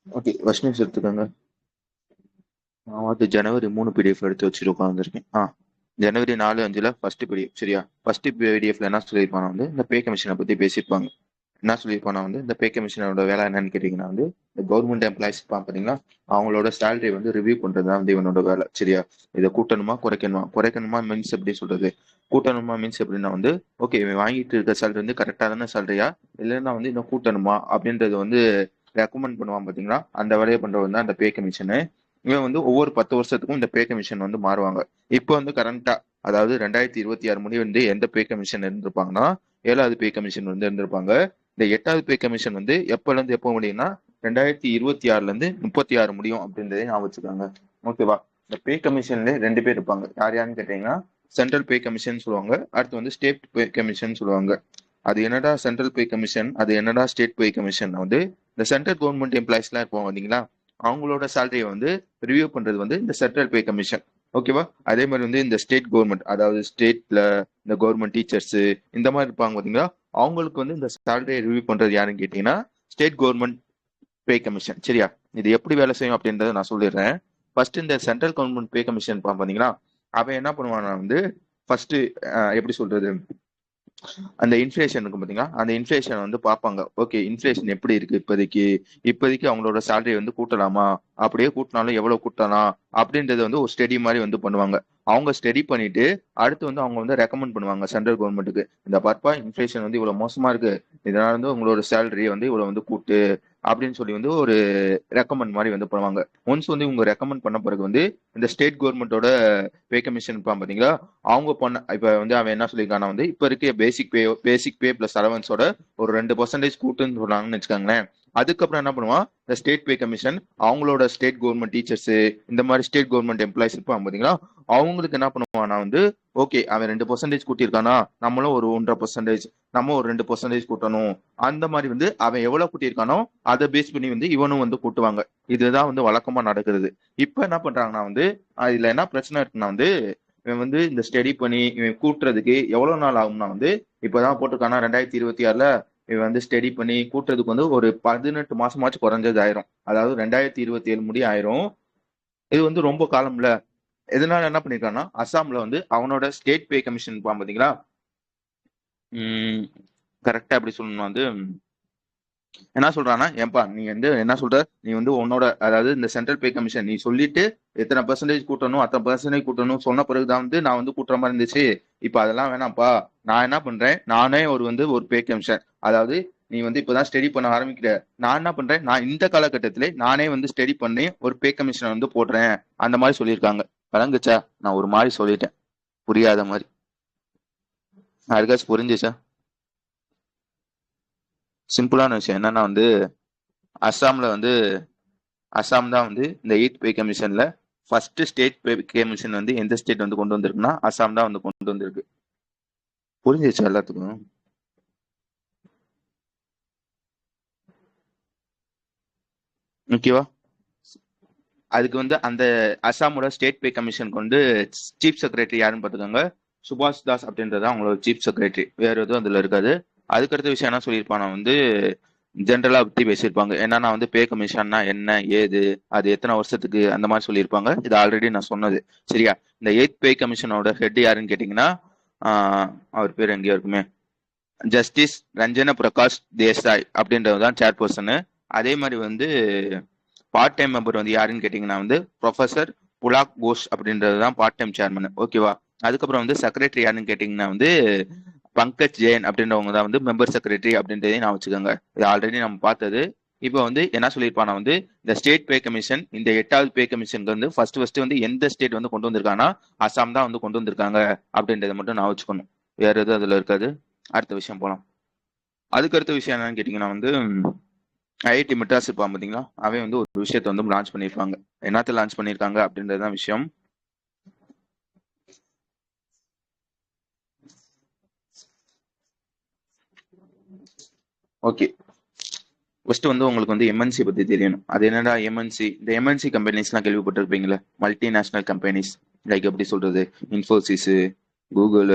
Okay, first news எடுத்துக்கோங்க. நான் வந்து ஜனவரி 3 பிடிஎஃப் எடுத்து வச்சுட்டு உட்காந்துருக்கேன். ஜனவரி 4-5 ஃபர்ஸ்ட் பிடிஎஃப். சரியா? ஃபர்ஸ்ட் பிடிஎஃப்ல என்ன சொல்லியிருப்பாங்க வந்து இந்த பே கமிஷனை பத்தி பேசியிருப்பாங்க. என்ன சொல்லியிருப்பாங்க வந்து இந்த பே கமிஷனோட வேலை என்னன்னு கேட்டீங்கன்னா வந்து இந்த கவர்மெண்ட் எம்ப்ளாயிஸ் பாத்தீங்கன்னா அவங்களோட சேலரி வந்து ரிவ்யூ பண்றது தான் வந்து இவனோட வேலை. சரியா? இதை கூட்டணுமா குறைக்கணுமா? குறைக்கணுமா மீன்ஸ் எப்படி சொல்றது? கூட்டணுமா மீன்ஸ் எப்படின்னா வந்து ஓகே, இவன் வாங்கிட்டு இருக்க சேலரி வந்து கரெக்டான சேலரியா, இல்லைன்னா வந்து இன்னும் கூட்டணுமா அப்படின்றது வந்து ரெக்கமெண்ட் பண்ணுவான் பாத்தீங்களா? அந்த வேலையை பண்றவங்க தான் அந்த பே கமிஷனு. இவன் வந்து ஒவ்வொரு 10 வருஷத்துக்கும் இந்த பே கமிஷன் வந்து மாறுவாங்க. இப்போ வந்து கரண்டா, அதாவது 2026 முடி வந்து எந்த பே கமிஷன் இருந்திருப்பாங்கன்னா 7வது பே கமிஷன் வந்து இருந்திருப்பாங்க. இந்த 8வது பே கமிஷன் வந்து எப்பல இருந்து எப்போ முடியும்னா 2026 இருந்து 36 முடியும் அப்படின்றதே ஞாபகம் வச்சுக்காங்க. ஓகேவா? இந்த பே கமிஷன்ல 2 பேர் இருப்பாங்க. யார் யாருன்னு கேட்டீங்கன்னா சென்ட்ரல் பே கமிஷன் சொல்லுவாங்க, அடுத்து வந்து ஸ்டேட் பே கமிஷன் சொல்லுவாங்க. அது என்னடா சென்ட்ரல் பே கமிஷன், அது என்னடா ஸ்டேட் பே கமிஷன் வந்து இந்த சென்ட்ரல் கவர்மெண்ட் எம்ப்ளாயிஸ் எல்லாம் இருப்பாங்க பாத்தீங்களா, அவங்களோட சேலரியை வந்து ரிவ்யூ பண்றது வந்து இந்த சென்ட்ரல் பே கமிஷன். ஓகேவா? அதே மாதிரி வந்து இந்த ஸ்டேட் கவர்மெண்ட், அதாவது ஸ்டேட்ல இந்த கவர்மெண்ட் டீச்சர்ஸ் இந்த மாதிரி இருப்பாங்க பாத்தீங்களா, அவங்களுக்கு வந்து இந்த சேலரியை ரிவ்யூ பண்றது யாருன்னு கேட்டீங்கன்னா ஸ்டேட் கவர்மெண்ட் பே கமிஷன். சரியா? இது எப்படி வேலை செய்யும் அப்படின்றத நான் சொல்லிடுறேன். ஃபர்ஸ்ட் இந்த சென்ட்ரல் கவர்மெண்ட் பே கமிஷன் பாத்தீங்களா, அவன் என்ன பண்ணுவானா வந்து ஃபர்ஸ்ட் எப்படி சொல்றது, அந்த இன்ஃபிளேஷன் இருக்கும் பாத்தீங்களா, அந்த இன்ஃபிளேஷன் வந்து பார்ப்பாங்க. ஓகே, இன்ஃபிளேஷன் எப்படி இருக்கு இப்போதைக்கு, இப்போதைக்கு அவங்களோட சேலரி வந்து கூட்டலாமா, அப்படியே கூட்டினாலும் எவ்வளவு கூட்டலாம் அப்படின்றது வந்து ஒரு ஸ்டடி மாதிரி வந்து பண்ணுவாங்க. அவங்க ஸ்டடி பண்ணிட்டு அடுத்து வந்து அவங்க வந்து ரெக்கமெண்ட் பண்ணுவாங்க சென்ட்ரல் கவர்மெண்ட்டுக்கு, இந்த பார்ப்பா இன்ஃபிளேஷன் வந்து இவ்வளவு மோசமா இருக்கு, இதனால வந்து உங்களோட சேலரி வந்து இவ்வளவு வந்து கூட்டு அப்படின்னு சொல்லி வந்து ஒரு ரெக்கமெண்ட் மாதிரி வந்து பண்ணுவாங்க. ஒன்ஸ் வந்து இவங்க ரெக்கமெண்ட் பண்ண பிறகு வந்து இந்த ஸ்டேட் கவர்மெண்டோட பே கமிஷன் பாத்தீங்களா, அவங்க பண்ண இப்ப வந்து அவன் என்ன சொல்லியிருக்கானா வந்து இப்ப இருக்க பேசிக் பே பிளஸ் அலவன்ஸோட ஒரு 2% கூட்டுன்னு சொன்னாங்கன்னு வச்சுக்காங்களேன். அதுக்கப்புறம் என்ன பண்ணுவான் இந்த ஸ்டேட் பே கமிஷன், அவங்களோட ஸ்டேட் கவர்மெண்ட் டீச்சர்ஸ் இந்த மாதிரி ஸ்டேட் கவர்மெண்ட் எம்ப்ளாயிஸ் இருப்பாங்க பாத்தீங்களா, அவங்களுக்கு என்ன பண்ணுவானா வந்து ஓகே, அவன் 2% கூட்டியிருக்கானா, நம்மளும் ஒரு 1.5%, நம்ம ஒரு 2% கூட்டணும். அந்த மாதிரி வந்து அவன் எவ்வளவு கூட்டியிருக்கானோ அதை பேஸ் பண்ணி வந்து இவனும் வந்து கூட்டுவாங்க. இதுதான் வந்து வழக்கமா நடக்கிறது. இப்ப என்ன பண்றாங்கன்னா வந்து இதுல என்ன பிரச்சனை இருக்குன்னா வந்து இவன் வந்து இந்த ஸ்டடி பண்ணி இவன் கூட்டுறதுக்கு எவ்வளவு நாள் ஆகும்னா வந்து இப்பதான் போட்டிருக்கானா 2026 இவன் வந்து ஸ்டடி பண்ணி கூட்டுறதுக்கு வந்து ஒரு 18 மாசமாச்சும் குறைஞ்சது ஆயிரும். அதாவது 2027 முடி ஆயிரும். இது வந்து ரொம்ப காலம்ல. இதனால என்ன பண்ணிருக்கான்னா அசாம்ல வந்து அவனோட ஸ்டேட் பே கமிஷன் பாத்தீங்களா, கரெக்டா எப்படி சொல்லணும் வந்து என்ன சொல்றான்னா, ஏன்பா நீ வந்து என்ன சொல்ற, நீ வந்து உன்னோட அதாவது இந்த சென்ட்ரல் பே கமிஷன் நீ சொல்லிட்டு எத்தனை பர்சன்டேஜ் கூட்டணும் அத்தனை பர்சன்டேஜ் கூட்டணும் சொன்ன பிறகுதான் வந்து நான் வந்து கூட்டுற மாதிரி இருந்துச்சு. இப்ப அதெல்லாம் வேணாம்ப்பா. நான் என்ன பண்றேன், நானே ஒரு பே கமிஷன், அதாவது நீ வந்து இப்பதான் ஸ்டடி பண்ண ஆரம்பிக்கிற, நான் என்ன பண்றேன், நான் இந்த காலகட்டத்திலே நானே வந்து ஸ்டடி பண்ணி ஒரு பே கமிஷனை வந்து போடுறேன். அந்த மாதிரி சொல்லியிருக்காங்க. வழங்குச்சா? நான் ஒரு மாதிரி சொல்லிட்டேன், புரியாத மாதிரி. யாருக்காச்சும் புரிஞ்சுச்சா? சிம்பிளான விஷயம் என்னன்னா வந்து அஸ்ஸாம்ல வந்து அஸ்ஸாம் தான் வந்து இந்த 8th பே கமிஷன்ல ஃபர்ஸ்ட் ஸ்டேட் பே கமிஷன் வந்து எந்த ஸ்டேட் வந்து கொண்டு வந்திருக்குன்னா அஸ்ஸாம் தான் வந்து கொண்டு வந்திருக்கு. புரிஞ்சிச்சு எல்லாத்துக்கும்? ஓகேவா? அதுக்கு வந்து அந்த அஸ்ஸாமோட ஸ்டேட் பே கமிஷனுக்கு வந்து சீஃப் செக்ரட்டரி யாருன்னு பார்த்துக்கோங்க, சுபாஷ் தாஸ் அப்படின்றது அவங்களோட சீஃப் செக்ரட்டரி, வேற எதுவும் அதுல இருக்காது. அதுக்கடுத்த விஷயம் என்ன சொல்லியிருப்பானா வந்து ஜென்ரலா பத்தி பேசியிருப்பாங்க. என்னன்னா வந்து பே கமிஷன்னா என்ன ஏது, அது எத்தனை வருஷத்துக்கு அந்த மாதிரி சொல்லியிருப்பாங்க. இது ஆல்ரெடி நான் சொன்னது. சரியா? இந்த 8th பே கமிஷனோட ஹெட் யாருன்னு கேட்டீங்கன்னா அவர் பேர் எங்கேயோ இருக்குமே, ஜஸ்டிஸ் ரஞ்சன பிரகாஷ் தேசாய் அப்படின்றது தான் சேர்பர்சனு. அதே மாதிரி வந்து பார்ட் டைம் மெம்பர் வந்து யாருன்னு கேட்டீங்கன்னா வந்து ப்ரொஃபசர் புலாக் கோஷ் அப்படின்றது தான் பார்ட் டைம் சேர்மன். ஓகேவா? அதுக்கப்புறம் வந்து செக்ரட்டரி யாருன்னு கேட்டீங்கன்னா வந்து பங்கஜ் ஜெயின் அப்படின்றவங்க தான் வந்து மெம்பர் செக்ரட்டரி அப்படின்றதையும் நான் வச்சுக்கோங்க. இது ஆல்ரெடி நம்ம பார்த்தது. இப்போ வந்து என்ன சொல்லியிருப்பானா வந்து இந்த ஸ்டேட் பே கமிஷன், இந்த 8வது பே கமிஷனுக்கு வந்து ஃபர்ஸ்ட் வந்து எந்த ஸ்டேட் வந்து கொண்டு வந்திருக்காங்கன்னா அசாம் தான் வந்து கொண்டு வந்திருக்காங்க அப்படின்றத மட்டும் நான் வச்சுக்கணும். வேற எதுவும் அதுல இருக்காது. அடுத்த விஷயம் போலாம். அதுக்கு அடுத்த விஷயம் என்னன்னு கேட்டீங்கன்னா வந்து ஐஐடி மெட்ராஸ் இருப்பான் பாத்தீங்களா, அவன் வந்து ஒரு விஷயத்த வந்து லான்ச் பண்ணியிருப்பாங்க. என்னத்த லான்ச் பண்ணியிருக்காங்க அப்படின்றதுதான் விஷயம். ஓகே, ஃபர்ஸ்ட் வந்து உங்களுக்கு வந்து எம்என்சி பத்தி தெரியணும். அது என்னடா எம்என்சி? இந்த எம்என்சி கம்பெனிஸ்லாம் கேள்விப்பட்டிருப்பீங்களா, மல்டிநேஷனல் கம்பெனிஸ். லைக் எப்படி சொல்றது, இன்ஃபோசிஸ், கூகுள்,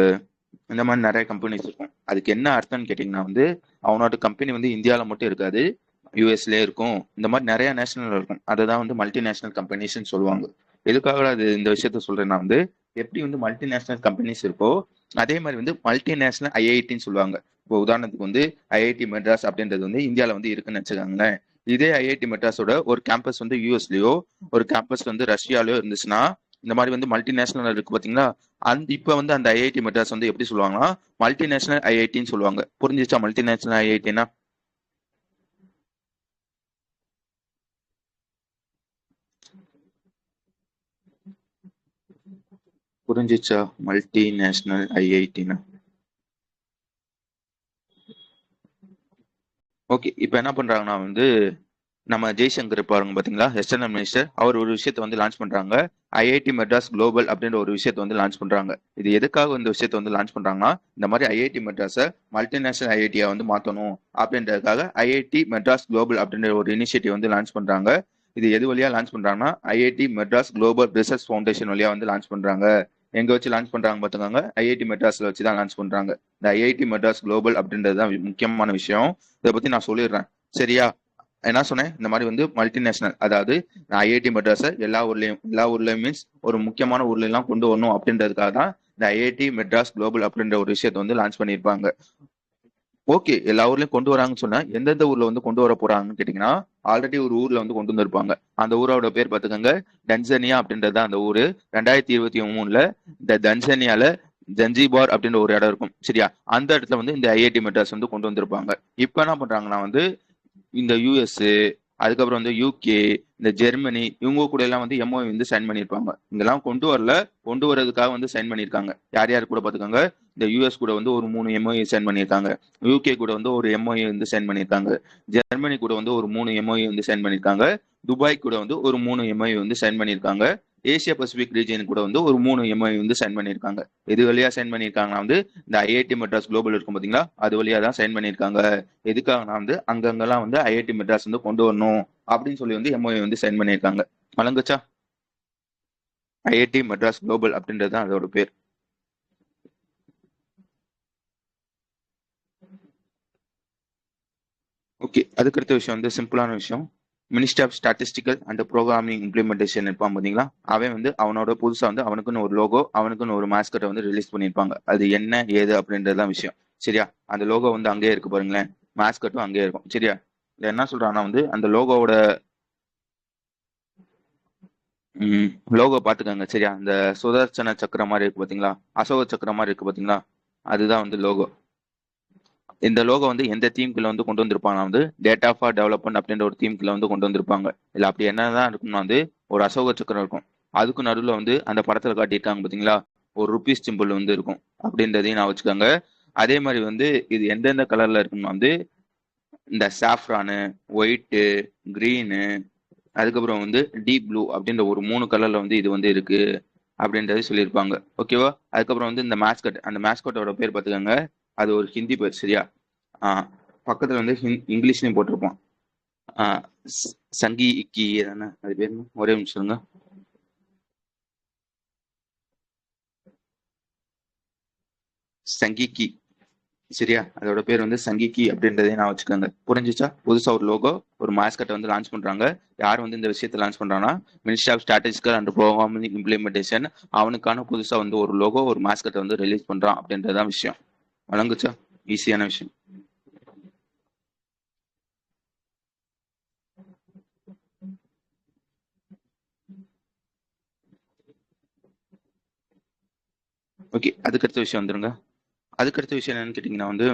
இந்த மாதிரி நிறைய கம்பெனிஸ் இருக்கும். அதுக்கு என்ன அர்த்தம்னு கேட்டீங்கன்னா வந்து அவனோட கம்பெனி வந்து இந்தியாவில் மட்டும் இருக்காது, யூஎஸ்லயே இருக்கும். இந்த மாதிரி நிறைய நேஷனல் இருக்கும். அதுதான் வந்து மல்டிநேஷனல் கம்பெனிஸ்ன்னு சொல்லுவாங்க. எதுக்காக அது இந்த விஷயத்த சொல்றேன்னா வந்து எப்படி வந்து மல்டிநேஷனல் கம்பெனிஸ் இருக்கோ அதே மாதிரி வந்து மல்டிநேஷனல் ஐஐடின்னு சொல்லுவாங்க. இப்போ உதாரணத்துக்கு வந்து ஐஐடி மெட்ராஸ் அப்படின்றது வந்து இந்தியாவில் வந்து இருக்குன்னு வச்சுக்காங்களேன். இதே ஐஐடி மெட்ராஸோட ஒரு கேம்பஸ் வந்து யூஎஸ்லயோ ஒரு கேம்பஸ் வந்து ரஷ்யாலயோ இருந்துச்சுன்னா இந்த மாதிரி வந்து மல்டிநேஷனல் இருக்கு பாத்தீங்களா. இப்ப வந்து அந்த ஐஐடி மெட்ராஸ் வந்து எப்படி சொல்லுவாங்கன்னா மல்டிநேஷனல் ஐஐடின்னு சொல்லுவாங்க. புரிஞ்சிச்சா மல்டிநேஷனல் ஐஐடினா? புரிஞ்சிச்சா மல்டிநேஷனல் ஐஐடினா? ஓகே, இப்போ என்ன பண்றாங்கன்னா வந்து நம்ம ஜெய்சங்கர் பாருங்க பாத்தீங்களா, எக்ஸ்டர்னல் மினிஸ்டர், அவர் ஒரு விஷயத்தை வந்து லான்ச் பண்றாங்க. ஐஐடி மெட்ராஸ் குளோபல் அப்படின்ற ஒரு விஷயத்தை வந்து லான்ச் பண்றாங்க. இது எதுக்காக இந்த விஷயத்தை வந்து லான்ச் பண்றாங்கன்னா இந்த மாதிரி ஐஐடி மெட்ராஸை மல்டிநேஷனல் ஐஐடியா வந்து மாத்தணும் அப்படின்றதுக்காக ஐஐடி மெட்ராஸ் குளோபல் அப்படின்ற ஒரு இனிஷியேட்டிவ் வந்து லான்ச் பண்றாங்க. இது எது வழியா லான்ச் பண்றாங்கன்னா IIT Madras global research foundation வழியா வந்து லான்ச் பண்றாங்க. எங்க வச்சு லான்ச் பண்றாங்க பாத்துக்காங்க, ஐஐடி மெட்ராஸ்ல வச்சு தான் லான்ச் பண்றாங்க. இந்த ஐஐடி மெட்ராஸ் குளோபல் அப்படின்றது தான் முக்கியமான விஷயம். இதை பத்தி நான் சொல்லிடுறேன், சரியா? என்ன சொன்னேன், இந்த மாதிரி வந்து மல்டிநேஷனல், அதாவது ஐஐடி மெட்ராஸை எல்லா ஊர்லயும் மீன்ஸ் ஒரு முக்கியமான ஊர்ல எல்லாம் கொண்டு வரணும் அப்படின்றதுக்காக தான் இந்த ஐஐடி மெட்ராஸ் குளோபல் அப்படின்ற ஒரு விஷயத்தை வந்து லான்ச் பண்ணியிருப்பாங்க. ஓகே, எல்லா ஊர்லயும் கொண்டு வராங்கன்னு சொன்னா எந்தெந்த ஊர்ல வந்து கொண்டு வர போறாங்கன்னு கேட்டீங்கன்னா ஆல்ரெடி ஒரு ஊர்ல வந்து கொண்டு வந்திருப்பாங்க. அந்த ஊரோட பேர் பாத்துக்கோங்க, டன்சனியா அப்படின்றது அந்த ஊரு. 2023 இந்த தன்சனியால ஜன்ஜிபார் அப்படின்ற ஒரு இடம் இருக்கும், சரியா? அந்த இடத்துல வந்து இந்த ஐஐடி மெட்ராஸ் வந்து கொண்டு வந்திருப்பாங்க. இப்ப என்ன பண்றாங்கன்னா வந்து இந்த யூஎஸ், அதுக்கப்புறம் வந்து யூகே, இந்த ஜெர்மனி, இவங்க கூட எல்லாம் வந்து எம்ஓஐ வந்து சைன் பண்ணியிருப்பாங்க. இங்கெல்லாம் கொண்டு வரல, கொண்டு வரதுக்காக வந்து சைன் பண்ணியிருக்காங்க. யார் யார் கூட பாத்துக்காங்க, இந்த யூஎஸ் கூட வந்து ஒரு 3 எம்ஓஐ சைன் பண்ணியிருக்காங்க. யூகே கூட வந்து ஒரு எம்ஓஐ வந்து சைன் பண்ணியிருக்காங்க. ஜெர்மனி கூட வந்து ஒரு 3 எம்ஓஐ வந்து சைன் பண்ணியிருக்காங்க. துபாய் கூட வந்து ஒரு 3 எம்ஓஐ வந்து சைன் பண்ணியிருக்காங்க. ஏசியா பசிபிக் ரீஜன் கூட வந்து ஒரு 3 எம்ஓஐ வந்து சைன் பண்ணியிருக்காங்க. எது வழியா சைன் பண்ணியிருக்காங்கன்னா வந்து இந்த ஐஐடி மெட்ராஸ் குளோபல் இருக்கும் பாத்தீங்களா, அது வழியா தான் சைன் பண்ணியிருக்காங்க. எதுக்காகனா வந்து அங்கங்கெல்லாம் வந்து ஐஐடி மெட்ராஸ் வந்து கொண்டு வரணும் அப்படின்னு சொல்லி வந்து எம்ஓஏ வந்து சைன் பண்ணியிருக்காங்க. வழங்குச்சா? ஐஐடி மெட்ராஸ் குளோபல் அப்படின்றது தான் அதோட பேர். ஓகே, அதுக்கடுத்த விஷயம் வந்து சிம்பிளான விஷயம். Ministry of statistical and programming implementation இருப்பான் பாத்தீங்களா, அவன் வந்து அவனோட புதுசா வந்து அவனுக்குன்னு ஒரு லோகோ, அவனுக்குன்னு ஒரு மாஸ்கட்டை வந்து ரிலீஸ் பண்ணியிருப்பாங்க. அது என்ன ஏது அப்படின்றதுதான் விஷயம், சரியா? அந்த லோகோ வந்து அங்கேயே இருக்கு பாருங்களேன், மாஸ்கட்டும் அங்கேயே இருக்கும், சரியா? இதுல என்ன சொல்றான்னா வந்து அந்த லோகோவோட லோகோ பாத்துக்கோங்க, சரியா? அந்த சுதர்சன சக்கரம் மாதிரி இருக்கு பாத்தீங்களா, அசோக சக்கரம் மாதிரி இருக்கு பாத்தீங்களா, அதுதான் வந்து லோகோ. இந்த லோகோ வந்து எந்த தீம்குள்ள வந்து கொண்டு வந்திருப்பாங்க வந்து டேட்டா ஃபார் டெவலப்மெண்ட் அப்படின்ற ஒரு தீம்குள்ள வந்து கொண்டு வந்திருப்பாங்க. இல்ல அப்படி என்னதான் இருக்கும்னா வந்து ஒரு அசோக சக்கரம் இருக்கும், அதுக்கு நடுவுல வந்து அந்த படத்துல காட்டியிருக்காங்க பாத்தீங்களா, ஒரு ருபீஸ் சிம்பிள் வந்து இருக்கும். அப்படின்றதையும் நான் வச்சுக்கோங்க. அதே மாதிரி வந்து இது எந்தெந்த கலர்ல இருக்கும்னா வந்து இந்த சாஃப்ரானு, ஒயிட்டு, கிரீனு, அதுக்கப்புறம் வந்து டீப் ப்ளூ அப்படின்ற ஒரு 3 கலர்ல வந்து இது வந்து இருக்கு அப்படின்றது சொல்லியிருப்பாங்க. ஓகேவா? அதுக்கப்புறம் வந்து இந்த மேஸ்கட், அந்த மேஸ்கட்டோட பேர் பார்த்துக்கோங்க, அது ஒரு ஹிந்தி பேர், சரியா? பக்கத்துல வந்து இங்கிலீஷ்லயும் போட்டிருப்போம். சங்கி இக்கி தானே அது பேர், ஒரே நிமிஷம் சொல்லுங்க. சங்கிக்கி, சரியா? அதோட பேர் வந்து சங்கிக்கி அப்படின்றதே நான் வச்சுக்கோங்க. புரிஞ்சிச்சா? புதுசா ஒரு லோகோ, ஒரு மாஸ்கட்டை வந்து லான்ச் பண்றாங்க. யார் வந்து இந்த விஷயத்தை லான்ச் பண்றாங்கன்னா ministry of statistical and programming implementation. அவனுக்கான புதுசா வந்து ஒரு லோகோ, ஒரு மாஸ்கட்டை வந்து ரிலீஸ் பண்றான் அப்படின்றதான் விஷயம். வழங்குச்சா? ஈஸியான விஷயம். ஓகே, அதுக்கடுத்த விஷயம் வந்துருங்க. அதுக்கடுத்த விஷயம் என்னன்னு கேட்டீங்கன்னா வந்து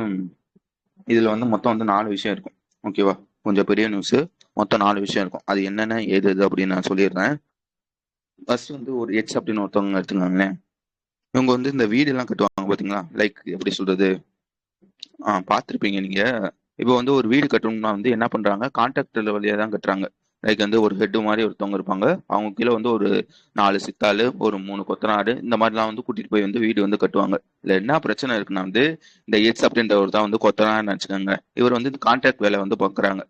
இதுல வந்து மொத்தம் வந்து 4 விஷயம் இருக்கும், ஓகேவா? கொஞ்சம் பெரிய நியூஸ். மொத்தம் 4 விஷயம் இருக்கும். அது என்னென்ன ஏது எது அப்படின்னு நான் சொல்லிடுறேன். ஃபர்ஸ்ட் வந்து ஒரு எக்ஸ் அப்படின்னு ஒருத்தவங்க எடுத்துக்காங்களேன். இவங்க வந்து இந்த வீடு எல்லாம் கட்டுவாங்க பாத்தீங்களா, லைக் எப்படி சொல்றது, பார்த்துருப்பீங்க நீங்க. இப்போ வந்து ஒரு வீடு கட்டணும்னா வந்து என்ன பண்றாங்க, கான்ட்ராக்டர் வழியா தான் கட்டுறாங்க. லைக் வந்து ஒரு ஹெட் மாதிரி ஒருத்தவங்க இருப்பாங்க, அவங்க கீழே வந்து ஒரு 4 சித்தாளு, ஒரு 3 கொத்தனாரு, இந்த மாதிரிலாம் வந்து கூட்டிட்டு போய் வந்து வீடு வந்து கட்டுவாங்க. இல்ல என்ன பிரச்சனை இருக்குன்னா வந்து இந்த எட்ஸ் அப்படின்றவர் தான் வந்து கொத்தனார்னு நினைச்சுக்கோங்க. இவர் வந்து கான்ட்ராக்ட் வேலை வந்து பாக்குறாங்க.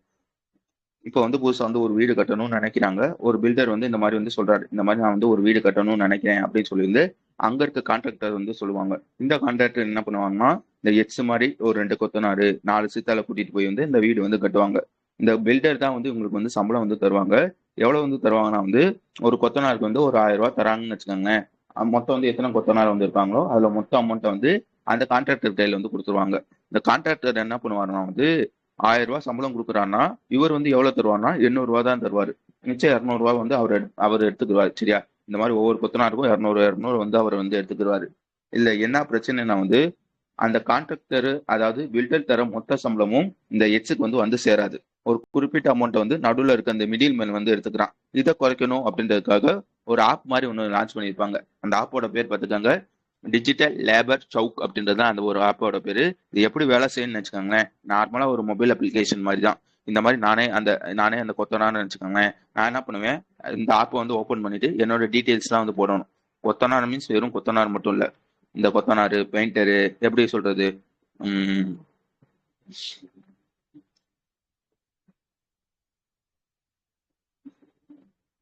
இப்போ வந்து புதுசா வந்து ஒரு வீடு கட்டணும்னு நினைக்கிறாங்க. ஒரு பில்டர் வந்து இந்த மாதிரி வந்து சொல்றாரு, இந்த மாதிரி நான் வந்து ஒரு வீடு கட்டணும்னு நினைக்கிறேன் அப்படின்னு சொல்லி அங்க இருக்க கான்ட்ராக்டர் வந்து சொல்லுவாங்க. இந்த கான்ட்ராக்டர் என்ன பண்ணுவாங்கன்னா இந்த எக்ஸ் மாதிரி ஒரு 2 கொத்தனாரு, 4 சித்தால கூட்டிட்டு போய் வந்து இந்த வீடு வந்து கட்டுவாங்க. இந்த பில்டர் தான் வந்து இவங்களுக்கு வந்து சம்பளம் வந்து தருவாங்க. எவ்வளவு வந்து தருவாங்கன்னா வந்து ஒரு கொத்தனாருக்கு வந்து ஒரு 1000 ரூபாய் தராங்கன்னு வச்சுக்கோங்களேன். மொத்தம் வந்து எத்தனை கொத்தனார் வந்து இருப்பாங்களோ அதுல மொத்த அமௌண்ட்டை வந்து அந்த கான்ட்ராக்டர் கையில வந்து கொடுத்துருவாங்க. இந்த கான்ட்ராக்டர் என்ன பண்ணுவாருன்னா வந்து 1000 ரூபாய் சம்பளம் கொடுக்குறாருன்னா இவர் வந்து எவ்வளவு தருவாருன்னா 800 ரூபாய் தான் தருவாரு. மிச்சம் 200 ரூபாய் வந்து அவர் எடுத்துக்குவாரு. சரியா? இந்த மாதிரி ஒவ்வொரு கொத்தனாருக்கும் 200 வந்து அவர் வந்து எடுத்துக்கிடுவாரு. இல்ல என்ன பிரச்சனைனா வந்து அந்த கான்ட்ராக்டர் அதாவது பில்டர் தர மொத்த சம்பளமும் இந்த எச்சுக்கு வந்து சேராது. ஒரு குறிப்பிட்ட அமௌண்ட் வந்து நடுவில் இருக்க அந்த மிடில் மேன் வந்து எடுத்துக்கிறான். இதை குறைக்கணும் அப்படின்றதுக்காக ஒரு ஆப் மாதிரி ஒன்று லான்ச் பண்ணியிருப்பாங்க. அந்த ஆப்போட பேர் பார்த்துக்காங்க டிஜிட்டல் லேபர் சவுக் அப்படின்றது தான் அந்த ஒரு ஆப்போட பேரு. இது எப்படி வேலை செய்யணும்னு வச்சுக்கோங்களேன். நார்மலா ஒரு மொபைல் அப்ளிகேஷன் மாதிரி தான். இந்த மாதிரி நானே அந்த கொத்தனார்னு நினைச்சுக்கோங்களேன். நான் என்ன பண்ணுவேன், இந்த ஆப்பை வந்து ஓப்பன் பண்ணிட்டு என்னோட டீட்டெயில்ஸ்லாம் வந்து போடணும். கொத்தனார் மீன்ஸ் வெறும் கொத்தனார் மட்டும் இல்ல, இந்த கொத்தனாரு பெயிண்டரு எப்படி சொல்றது,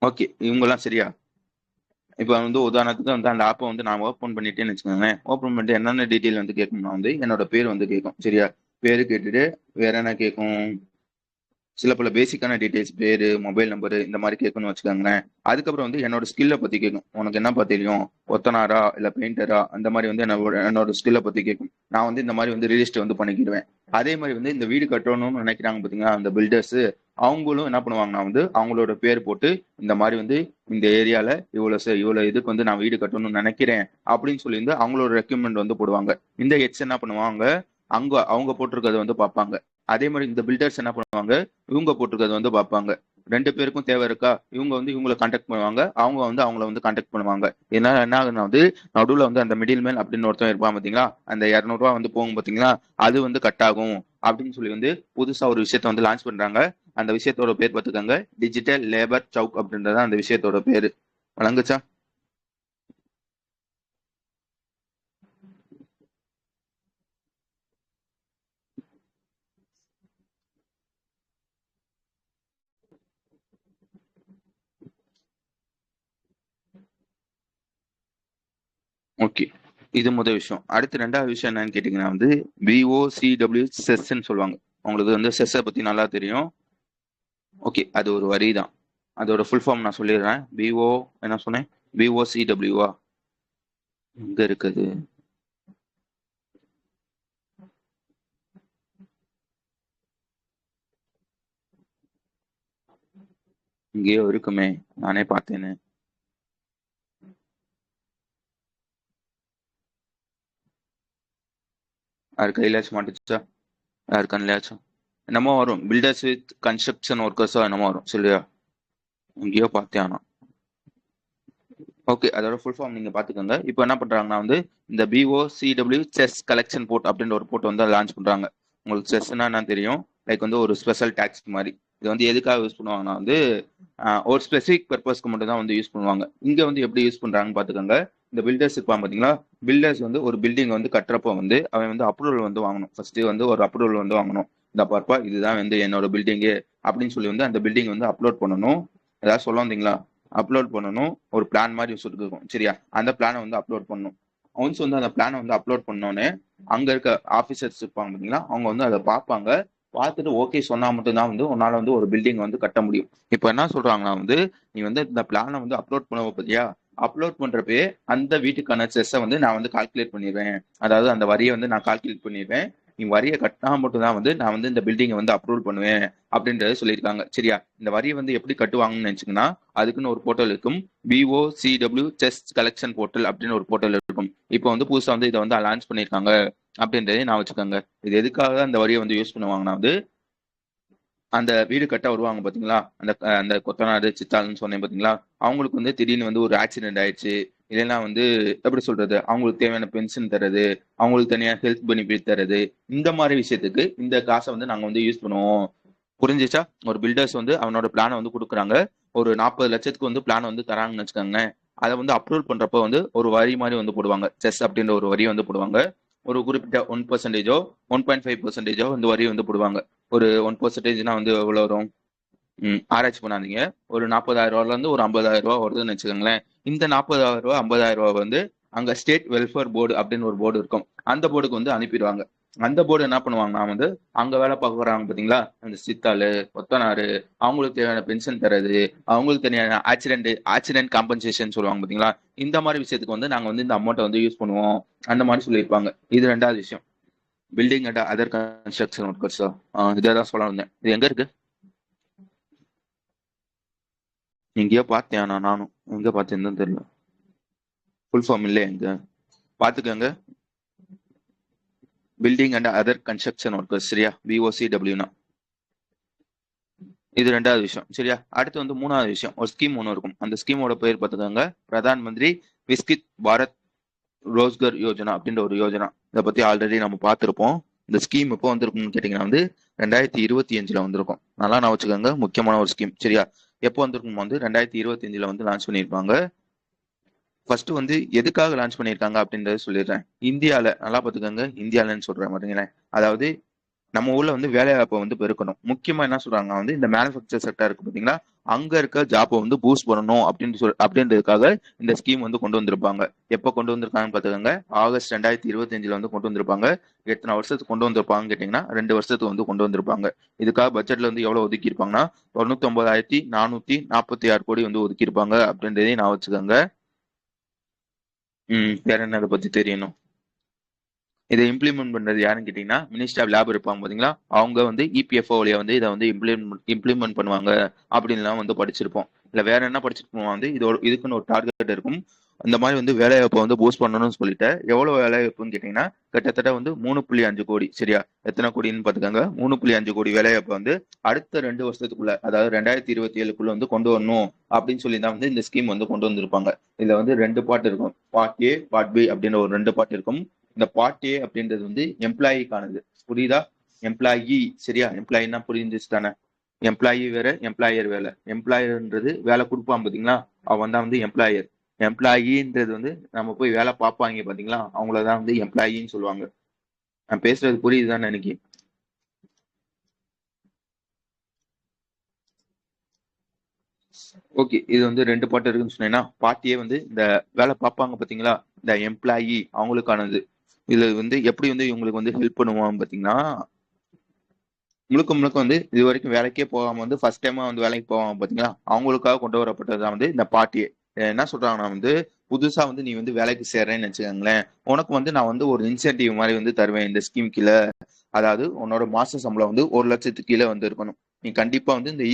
ஓகே இவங்கெல்லாம் சரியா. இப்போ வந்து உதாரணத்துக்கு வந்து அந்த ஆப்பை வந்து நான் ஓப்பன் பண்ணிட்டேன்னு வச்சுக்கோங்களேன். ஓப்பன் பண்ணிட்டு என்னென்ன டீட்டெயில் வந்து கேட்கணும்னா வந்து என்னோட பேர் வந்து கேட்கும். சரியா? பேரு கேட்டுட்டு வேற என்ன கேட்கும், சில பல பேசிக்கான டீடைல்ஸ், பேரு, மொபைல் நம்பரு இந்த மாதிரி கேட்கணும்னு வச்சுக்கோங்களேன். அதுக்கப்புறம் வந்து என்னோட ஸ்கில்லை பத்தி கேட்கும். உனக்கு என்னப்பா தெரியும், கொத்தனாரா இல்ல பெயிண்டரா, அந்த மாதிரி வந்து என்னோட ஸ்கில்லை பத்தி கேட்கும். நான் வந்து இந்த மாதிரி வந்து ரிஜிஸ்டர் வந்து பண்ணிக்கிடுவேன். அதே மாதிரி வந்து இந்த வீடு கட்டணும்னு நினைக்கிறாங்க பாத்தீங்களா அந்த பில்டர்ஸ், அவங்களும் என்ன பண்ணுவாங்கன்னா வந்து அவங்களோட பேர் போட்டு இந்த மாதிரி வந்து இந்த ஏரியால இவ்வளவு இதுக்கு வந்து நான் வீடு கட்டணும்னு நினைக்கிறேன் அப்படின்னு சொல்லி வந்து அவங்களோட ரெக்யூமெண்ட் வந்து போடுவாங்க. இந்த ஹெட்ஸ் என்ன பண்ணுவாங்க, அவங்க போட்டிருக்கிறத வந்து பார்ப்பாங்க. அதே மாதிரி இந்த பில்டர்ஸ் என்ன பண்ணுவாங்க, இவங்க போட்டிருக்கிறத வந்து பார்ப்பாங்க. 2 பேருக்கும் தேவை இருக்கா, இவங்க வந்து இவங்களை கான்டாக்ட் பண்ணுவாங்க, அவங்க வந்து அவங்கள வந்து கான்டாக்ட் பண்ணுவாங்க. ஏன்னா என்ன ஆகுதுன்னா வந்து நடுவில் வந்து அந்த மிடில் மேன் அப்படின்னு ஒருத்தன் இருப்பான் பாத்தீங்களா, அந்த 200 ரூபாய் வந்து போகும் பாத்தீங்களா, அது வந்து கட் ஆகும் அப்படின்னு சொல்லி வந்து புதுசா ஒரு விஷயத்த வந்து லான்ச் பண்றாங்க. அந்த விஷயத்தோட பேர் பார்த்துக்கோங்க டிஜிட்டல் லேபர் சவுக் அப்படின்றத அந்த விஷயத்தோட பேரு. வழங்குச்சா? ஓகே, இது முதல் விஷயம். அடுத்து ரெண்டாவது விஷயம் என்னன்னு கேட்டீங்கன்னா வந்து BOCW செஸ்ன்னு சொல்லுவாங்க. உங்களுக்கு வந்து செஸ்ஸை பத்தி நல்லா தெரியும். ஓகே, அது ஒரு வரி தான். அதோட ஃபுல் ஃபார்ம் நான் சொல்லிடுறேன். என்ன சொன்னேன், BOCWவா எங்க இருக்குது, இங்கேயோ இருக்குமே, நானே பார்த்தேன்னு. யாரு கையிலாச்சும் மாட்டுச்சா, யாரு கண்ணிலாச்சும் என்னமோ வரும், பில்டர்ஸ் வித் கன்ஸ்ட்ரக்ஷன் ஒர்க்கர்ஸோ என்னமோ வரும் சரியா, எங்கேயோ பார்த்தேன் ஆனா. ஓகே, அதோட ஃபுல் ஃபார்ம் நீங்க பாத்துக்கோங்க. இப்போ என்ன பண்றாங்கன்னா வந்து இந்த BOCW செஸ் கலெக்ஷன் போர்ட் அப்படின்ற ஒரு போர்ட் வந்து லான்ச் பண்றாங்க. உங்களுக்கு செஸ்னா என்ன தெரியும், லைக் வந்து ஒரு ஸ்பெஷல் டாக்ஸ் மாதிரி. இது வந்து எதுக்காக யூஸ் பண்ணுவாங்கன்னா வந்து ஒரு ஸ்பெசிபிக் பர்பஸ்க்கு மட்டும் தான் வந்து யூஸ் பண்ணுவாங்க. இங்க வந்து எப்படி யூஸ் பண்றாங்கன்னு பாத்துக்கோங்க. இந்த பில்டர்ஸ் இருப்பான் பாத்தீங்களா, பில்டர்ஸ் வந்து ஒரு பில்டிங் வந்து கட்டுறப்ப வந்து அவன் வந்து அப்ரூவல் வந்து வாங்கணும். ஃபர்ஸ்ட் வந்து ஒரு அப்ரூவல் வந்து வாங்கணும். இந்த பார்ப்பா இதுதான் வந்து என்னோட பில்டிங்கு அப்படின்னு சொல்லி வந்து அந்த பில்டிங் வந்து அப்லோட் பண்ணணும். ஏதாவது சொல்ல வந்தீங்களா? அப்லோட் பண்ணணும். ஒரு பிளான் மாதிரி இருக்கும் சரியா, அந்த பிளானை வந்து அப்லோட் பண்ணணும். ஒன்ஸ் வந்து அந்த பிளானை வந்து அப்லோட் பண்ணோன்னே அங்க இருக்க ஆபீசர்ஸ் இருப்பாங்க பாத்தீங்களா, அவங்க வந்து அதை பார்ப்பாங்க. பார்த்துட்டு ஓகே சொன்னா மட்டும்தான் வந்து உன்னால வந்து ஒரு பில்டிங் வந்து கட்ட முடியும். இப்போ என்ன சொல்றாங்கன்னா வந்து நீ வந்து இந்த பிளானை வந்து அப்லோட் பண்ணுவ பத்தியா, அப்லோட் பண்றப்பே அந்த வீட்டுக்கான செஸ்ஸை வந்து நான் வந்து கால்குலேட் பண்ணிடுவேன். அதாவது அந்த வரியை வந்து நான் கால்குலேட் பண்ணிடுவேன். நீ வரியை கட்டினா மட்டும் தான் வந்து நான் வந்து இந்த பில்டிங்கை வந்து அப்ரூவல் பண்ணுவேன் அப்படின்றத சொல்லியிருக்காங்க சரியா. இந்த வரியை வந்து எப்படி கட்டுவாங்கன்னு நினைச்சீங்கன்னா அதுக்குன்னு ஒரு போர்ட்டல் இருக்கும். BOCW செஸ் கலெக்ஷன் போர்ட்டல் அப்படின்னு ஒரு போர்ட்டல் இருக்கும். இப்போ வந்து புதுசா வந்து இதை வந்து லான்ச் பண்ணியிருக்காங்க அப்படின்றதே நான் வச்சுக்கோங்க. இது எதுக்காக அந்த வரியை வந்து யூஸ் பண்ணுவாங்கன்னா வந்து அந்த வீடு கட்ட வருவாங்க பாத்தீங்களா, அந்த அந்த கொத்தனாரு சித்தாள்னு சொன்னேன் பாத்தீங்களா, அவங்களுக்கு வந்து திடீர்னு வந்து ஒரு ஆக்சிடென்ட் ஆயிடுச்சு, இல்லைன்னா வந்து எப்படி சொல்றது, அவங்களுக்கு தேவையான பென்ஷன் தர்றது, அவங்களுக்கு தனியா ஹெல்த் பெனிஃபிட் தர்றது, இந்த மாதிரி விஷயத்துக்கு இந்த காசை வந்து நாங்க வந்து யூஸ் பண்ணுவோம். புரிஞ்சிச்சா? ஒரு பில்டர்ஸ் வந்து அவனோட பிளானை வந்து கொடுக்குறாங்க. ஒரு 40 லட்சத்துக்கு வந்து பிளான் வந்து தராங்கன்னு வச்சுக்கோங்க. அதை வந்து அப்ரூவல் பண்றப்ப வந்து ஒரு வரி மாதிரி வந்து போடுவாங்க. செஸ் அப்படின்ற ஒரு வரி வந்து போடுவாங்க. ஒரு குறிப்பிட்ட 1%, 1.5% வந்து வரி வந்து போடுவாங்க. ஒரு 1%னா வந்து எவ்வளவு வரும், ஆராய்ச்சி பண்ணாதீங்க. ஒரு 40,000 ரூபாய்ல இருந்து ஒரு 50,000 ரூபாய் வருதுன்னு வச்சுக்கோங்களேன். இந்த 40,000 ரூபாய் 50,000 ரூபாய் வந்து அங்க ஸ்டேட் வெல்ஃபேர் போர்டு அப்படின்னு ஒரு போர்டு இருக்கும். அந்த போர்டுக்கு வந்து அனுப்பிடுவாங்க. அந்த போர்டு என்ன பண்ணுவாங்கன்னா வந்து அங்க வேலை பார்க்குறாங்க பாத்தீங்களா, அந்த சித்தாளு கொத்தனாரு, அவங்களுக்கு தேவையான பென்ஷன் தர்றது, அவங்களுக்கு தேவையான ஆக்சிடென்ட் காம்பன்சேஷன் சொல்லுவாங்க பாத்தீங்களா, இந்த மாதிரி விஷயத்துக்கு வந்து நாங்க வந்து இந்த அமௌண்ட்டை வந்து யூஸ் பண்ணுவோம் அந்த மாதிரி சொல்லியிருப்பாங்க. இது ரெண்டாவது விஷயம். Building and other construction workers. இதை தான் சொல்ல வந்தேன். இது எங்க இருக்கு? எங்கேயோ பார்த்தேன் நானும் எங்க பார்த்தேன்னு தெரியல. ஃபுல் ஃபார்ம் இல்லையா எங்க பாத்துக்கோங்க. Building and other construction workers, சரியா? BOCWனா இது ரெண்டாவது விஷயம், சரியா? அடுத்து வந்து மூணாவது விஷயம், ஒரு ஸ்கீம் ஒன்று இருக்கும். அந்த ஸ்கீமோட பேர் பார்த்துக்கோங்க, பிரதான் மந்திரி விஸ்கித் பாரத் ரோஸ்கர் யோஜனா அப்படின்ற ஒரு யோஜனா. இதை பத்தி ஆல்ரெடி நம்ம பார்த்துருப்போம். இந்த ஸ்கீம் எப்போ வந்திருக்கும்னு கேட்டீங்கன்னா வந்து 2025 வந்திருக்கும். நல்லா நான் வச்சுக்கோங்க, முக்கியமான ஒரு ஸ்கீம், சரியா? எப்போ வந்திருக்கும் வந்து 2025 வந்து லான்ச் பண்ணியிருப்பாங்க. ஃபர்ஸ்ட் வந்து எதுக்காக லான்ச் பண்ணியிருக்காங்க அப்படின்றத சொல்லிடுறேன். இந்தியாவில் நல்லா பார்த்துக்கோங்க, இந்தியாவிலன்னு சொல்றேன் பாத்தீங்களேன். அதாவது நம்ம ஊர்ல வந்து வேலை வாய்ப்பை வந்து பெருக்கணும். முக்கியமா என்ன சொல்றாங்க வந்து இந்த மேனுஃபேக்சர் செக்டர் இருக்கு பாத்தீங்களா, அங்க இருக்க ஜாப்பை வந்து பூஸ்ட் பண்ணணும் அப்படின்றதுக்காக இந்த ஸ்கீம் வந்து கொண்டு வந்திருப்பாங்க. எப்ப கொண்டு வந்திருக்காங்கன்னு பாத்துக்கோங்க, ஆகஸ்ட் 2025 வந்து கொண்டு வந்திருப்பாங்க. எத்தனை வருஷத்துக்கு கொண்டு வந்திருப்பாங்கன்னு கேட்டீங்கன்னா 2 வருஷத்துக்கு வந்து கொண்டு வந்திருப்பாங்க. இதுக்காக பட்ஜெட்ல வந்து எவ்வளவு ஒதுக்கி இருப்பாங்கன்னா 99,446 கோடி வந்து ஒதுக்கி இருப்பாங்க அப்படின்றதையும் நான் வச்சுக்கோங்க. வேற என்ன அதை பத்தி தெரியணும்? இதை இம்ப்ளிமெண்ட் பண்றது யாருன்னு கேட்டீங்கன்னா மினிஸ்டர் ஆஃப் லேப் இருப்பாங்க பாத்தீங்களா, அவங்க வந்து EPFO வழியா வந்து இதை வந்து இம்ப்ளிமெண்ட் பண்ணுவாங்க அப்படின்லாம் வந்து படிச்சிருப்போம். இல்ல வேற என்ன படிச்சிருப்போம் வந்து இதுக்குன்னு ஒரு டார்கெட் இருக்கும். இந்த மாதிரி வந்து வேலைவாய்ப்பை வந்து பூஸ்ட் பண்ணணும்னு சொல்லிட்டு எவ்வளவு வேலைவாய்ப்புன்னு கேட்டீங்கன்னா கிட்டத்தட்ட வந்து 3.5 கோடி, சரியா? எத்தனை கோடின்னு பாத்துக்காங்க, 3.5 கோடி வேலைவாய்ப்பை வந்து அடுத்த 2 வருஷத்துக்குள்ள, அதாவது 2027க்குள்ள வந்து கொண்டு வரணும் அப்படின்னு சொல்லி தான் வந்து இந்த ஸ்கீம் வந்து கொண்டு வந்திருப்பாங்க. இதுல வந்து 2 பார்ட் இருக்கும், பார்ட் A பார்ட் B அப்படின்னு ஒரு 2 பார்ட் இருக்கும். இந்த பார்ட் A அப்படின்றது வந்து எம்ப்ளாயிக்கானது, புரியுதா? எம்ப்ளாயி, சரியா? எம்ப்ளாயின்னா புரிஞ்சிச்சு தானே? எம்ப்ளாயி வேற, எம்ப்ளாயர் வேற. எம்ப்ளாயர்ன்றது வேலை கொடுப்பான் பாத்தீங்களா, அவன் தான் வந்து எம்ப்ளாயர். எம்ப்ளாயின்றது வந்து நம்ம போய் வேலை பார்ப்பாங்க பாத்தீங்களா, அவங்களதான் வந்து எம்ப்ளாயின்னு சொல்லுவாங்க. நான் பேசுறது புரியுதுதான் நினைக்கி. ஓகே, இது வந்து 2 பார்ட் இருக்குன்னு சொன்னேன்னா, பார்ட் A வந்து இந்த வேலை பார்ப்பாங்க பாத்தீங்களா, இந்த எம்ப்ளாயி அவங்களுக்கானது. இதுல வந்து எப்படி வந்து இவங்களுக்கு வந்து ஹெல்ப் பண்ணுவாங்க பாத்தீங்கன்னா, முழுக்க முழுக்க வந்து இது வரைக்கும் வேலைக்கே போகாம வந்து ஃபர்ஸ்ட் டைமா வந்து வேலைக்கு போவாங்க பாத்தீங்களா, அவங்களுக்காக கொண்டு வரப்பட்டதுதான் வந்து இந்த பார்ட் A. என்ன சொல்றாங்கன்னா வந்து புதுசா வந்து நீ வந்து வேலைக்கு சேர்றேன்னு வச்சுக்கோங்களேன், உனக்கு வந்து நான் வந்து ஒரு இன்சென்டிவ் மாதிரி வந்து தருவேன் இந்த ஸ்கீம் கீழே. அதாவது உன்னோட மாச சம்பளம் வந்து 1 லட்சத்துக்கு கீழே வந்து இருக்கணும். நீ கண்டிப்பா வந்து இந்த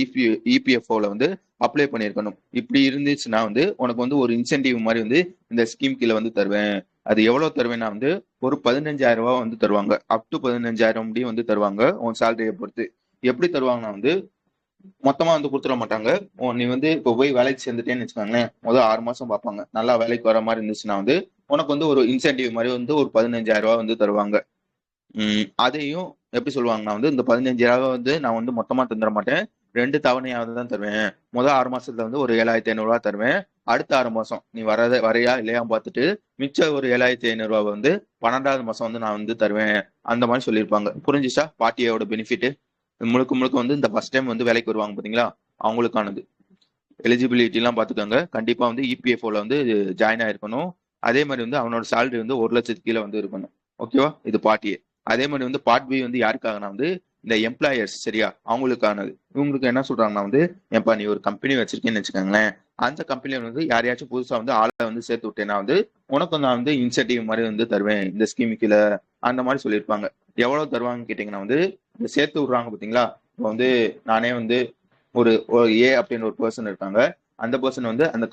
EPFOல வந்து அப்ளை பண்ணிருக்கணும். இப்படி இருந்துச்சுன்னா வந்து உனக்கு வந்து ஒரு இன்சென்டிவ் மாதிரி வந்து இந்த ஸ்கீம் கீழே வந்து தருவேன். அது எவ்வளவு தருவேன்னா வந்து ஒரு 15,000 ரூபாய் வந்து தருவாங்க. அப் டு 15,000 முடியும் வந்து தருவாங்க உன் சேலரியை பொறுத்து. எப்படி தருவாங்கன்னா வந்து மொத்தமா வந்து கொடுத்துட மாட்டாங்க. நீ வந்து இப்போ போய் வேலைக்கு சேர்ந்துட்டேன்னு வச்சுக்கோங்களேன், முதல் 6 மாசம் பார்ப்பாங்க. நல்லா வேலைக்கு வர மாதிரி இருந்துச்சுன்னா வந்து உனக்கு வந்து ஒரு இன்சென்டிவ் மாதிரி வந்து ஒரு 15,000 ரூபாய் வந்து தருவாங்க. அதையும் எப்படி சொல்லுவாங்கன்னா வந்து இந்த 15,000 வந்து நான் வந்து மொத்தமா தந்துட மாட்டேன், 2 தவணையாவது தான் தருவேன். முதல் 6 மாசத்துல வந்து ஒரு 7,500 ரூபாய் தருவேன். அடுத்த 6 மாசம் நீ வரையா இல்லையா பார்த்துட்டு மிச்ச ஒரு 7,500 ரூபாய் வந்து 12வது மாசம் வந்து நான் வந்து தருவேன். அந்த மாதிரி சொல்லியிருப்பாங்க. புரிஞ்சுச்சா பார்ட்டியோட பெனிஃபிட்? முழுக்க முழுக்க வந்து இந்த ஃபர்ஸ்ட் டைம் வந்து வேலைக்கு வருவாங்க பாத்தீங்களா, அவங்களுக்கானது. எலிஜிபிலிட்டி எல்லாம் பாத்துக்கோங்க, கண்டிப்பா வந்து EPFOல வந்து ஜாயின் ஆயிருக்கணும். அதே மாதிரி வந்து அவனோட சேலரி வந்து 1 லட்சத்துக்கு கீழே வந்து இருக்கணும். ஓகேவா? இது பார்ட் A. அதே மாதிரி வந்து பார்ட் B வந்து யாருக்காகனா வந்து இந்த எம்ப்ளாயர்ஸ், சரியா? அவங்களுக்கானது. இவங்களுக்கு என்ன சொல்றாங்கன்னா வந்து ஏப்பா நீ ஒரு கம்பெனி வச்சிருக்கேன்னு வச்சுக்கோங்களேன், அந்த கம்பெனில வந்து யாரையாச்சும் புதுசா வந்து ஆளை வந்து சேர்த்து விட்டேன்னா வந்து உனக்கு நான் வந்து இன்சென்டிவ் மாதிரி வந்து தருவேன் இந்த ஸ்கீம் கீழே. அந்த மாதிரி சொல்லியிருப்பாங்க. எவ்வளவு தருவாங்கன்னு கேட்டீங்கன்னா வந்து இந்த சேர்த்து விடுறாங்க பாத்தீங்களா, இப்போ வந்து நானே வந்து ஒரு A அப்படின்னு ஒரு பர்சன் இருக்காங்க. அந்த பர்சன் வந்து அந்த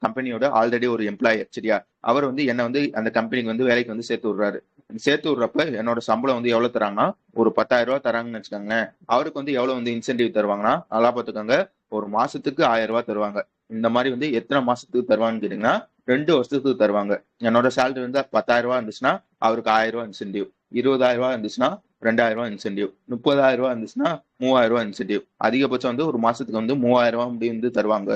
கம்பெனியோட ஆல்ரெடி ஒரு எம்ப்ளாயர், சரியா? அவர் வந்து என்ன வந்து அந்த கம்பெனிக்கு வந்து வேலைக்கு வந்து சேர்த்து விடுறாரு. சேர்த்து விடுறப்ப என்னோட சம்பளம் வந்து எவ்வளவு தராங்கன்னா ஒரு 10,000 ரூபாய் தராங்கன்னு வச்சுக்கோங்களேன். அவருக்கு வந்து எவ்வளவு வந்து இன்சென்டிவ் தருவாங்கன்னா நல்லா பாத்துக்கோங்க, ஒரு மாசத்துக்கு 1,000 ரூபாய் தருவாங்க. இந்த மாதிரி வந்து எத்தனை மாசத்துக்கு தருவாங்கன்னு கேட்டீங்கன்னா 2 வருஷத்துக்கு தருவாங்க. என்னோட சேலரி வந்து 10,000 ரூபாய் இருந்துச்சுன்னா அவருக்கு 1,000 ரூபாய் இன்சென்டிவ். 20,000 ரூபாய் இருந்துச்சுன்னா 2,000 ரூபாய் இன்சென்டிவ். 30,000 ரூபாய் இருந்துச்சுன்னா 3,000 ரூபாய் இன்சென்டிவ். அதிகபட்சம் வந்து ஒரு மாசத்துக்கு வந்து 3,000 ரூபாய் அப்படி வந்து தருவாங்க.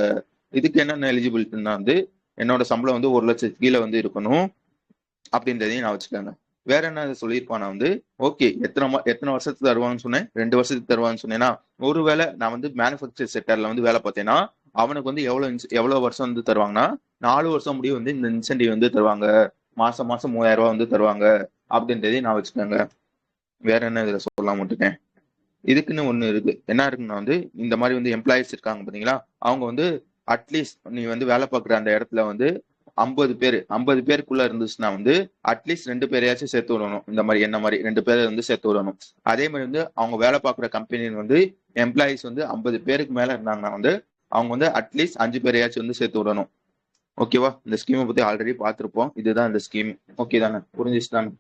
இதுக்கு என்னென்ன எலிஜிபிலிட்டின்னா வந்து என்னோட சம்பளம் வந்து 1 லட்சத்துக்கு கீழே வந்து இருக்கணும் அப்படின்றதையும் நான் வச்சுக்கோங்க. வேற என்ன சொல்லியிருப்பானா வந்து ஓகே, எத்தனை வருஷத்துக்கு தருவான்னு சொன்னேன், 2 வருஷத்துக்கு தருவான்னு சொன்னேன்னா, ஒருவேளை நான் வந்து மேனுஃபேக்சர் செக்டர்ல வந்து வேலை பார்த்தேன்னா அவனுக்கு வந்து எவ்வளவு வருஷம் வந்து தருவாங்கன்னா 4 வருஷம் முடியும் வந்து இந்த இன்சென்டிவ் வந்து தருவாங்க. மாசம் மாசம் 3,000 ரூபாய் வந்து தருவாங்க அப்படின்றதையும் நான் வச்சுக்கோங்க. வேற என்ன இதுல சொல்லலாம் விட்டுட்டேன். இதுக்குன்னு ஒண்ணு இருக்கு. என்ன இருக்குன்னா வந்து இந்த மாதிரி வந்து எம்ப்ளாயிஸ் இருக்காங்க பாத்தீங்களா, அவங்க வந்து அட்லீஸ்ட் நீ வந்து வேலை பார்க்குற அந்த இடத்துல வந்து 50 பேருக்குள்ள இருந்துச்சுன்னா வந்து அட்லீஸ்ட் 2 பேரையாச்சும் சேர்த்து விடணும். இந்த மாதிரி என்ன மாதிரி 2 பேரை வந்து சேர்த்து விடணும். அதே மாதிரி வந்து அவங்க வேலை பார்க்குற கம்பெனி வந்து எம்ப்ளாயிஸ் வந்து 50 பேருக்கு மேல இருந்தாங்கன்னா வந்து அவங்க வந்து அட்லீஸ்ட் 5 பேரையாச்சும் வந்து சேர்த்து விடணும். ஓகேவா? இந்த ஸ்கீமை பத்தி ஆல்ரெடி பார்த்திருப்போம். இதுதான் இந்த ஸ்கீம். ஓகே தானே? புரிஞ்சிச்சு தானே?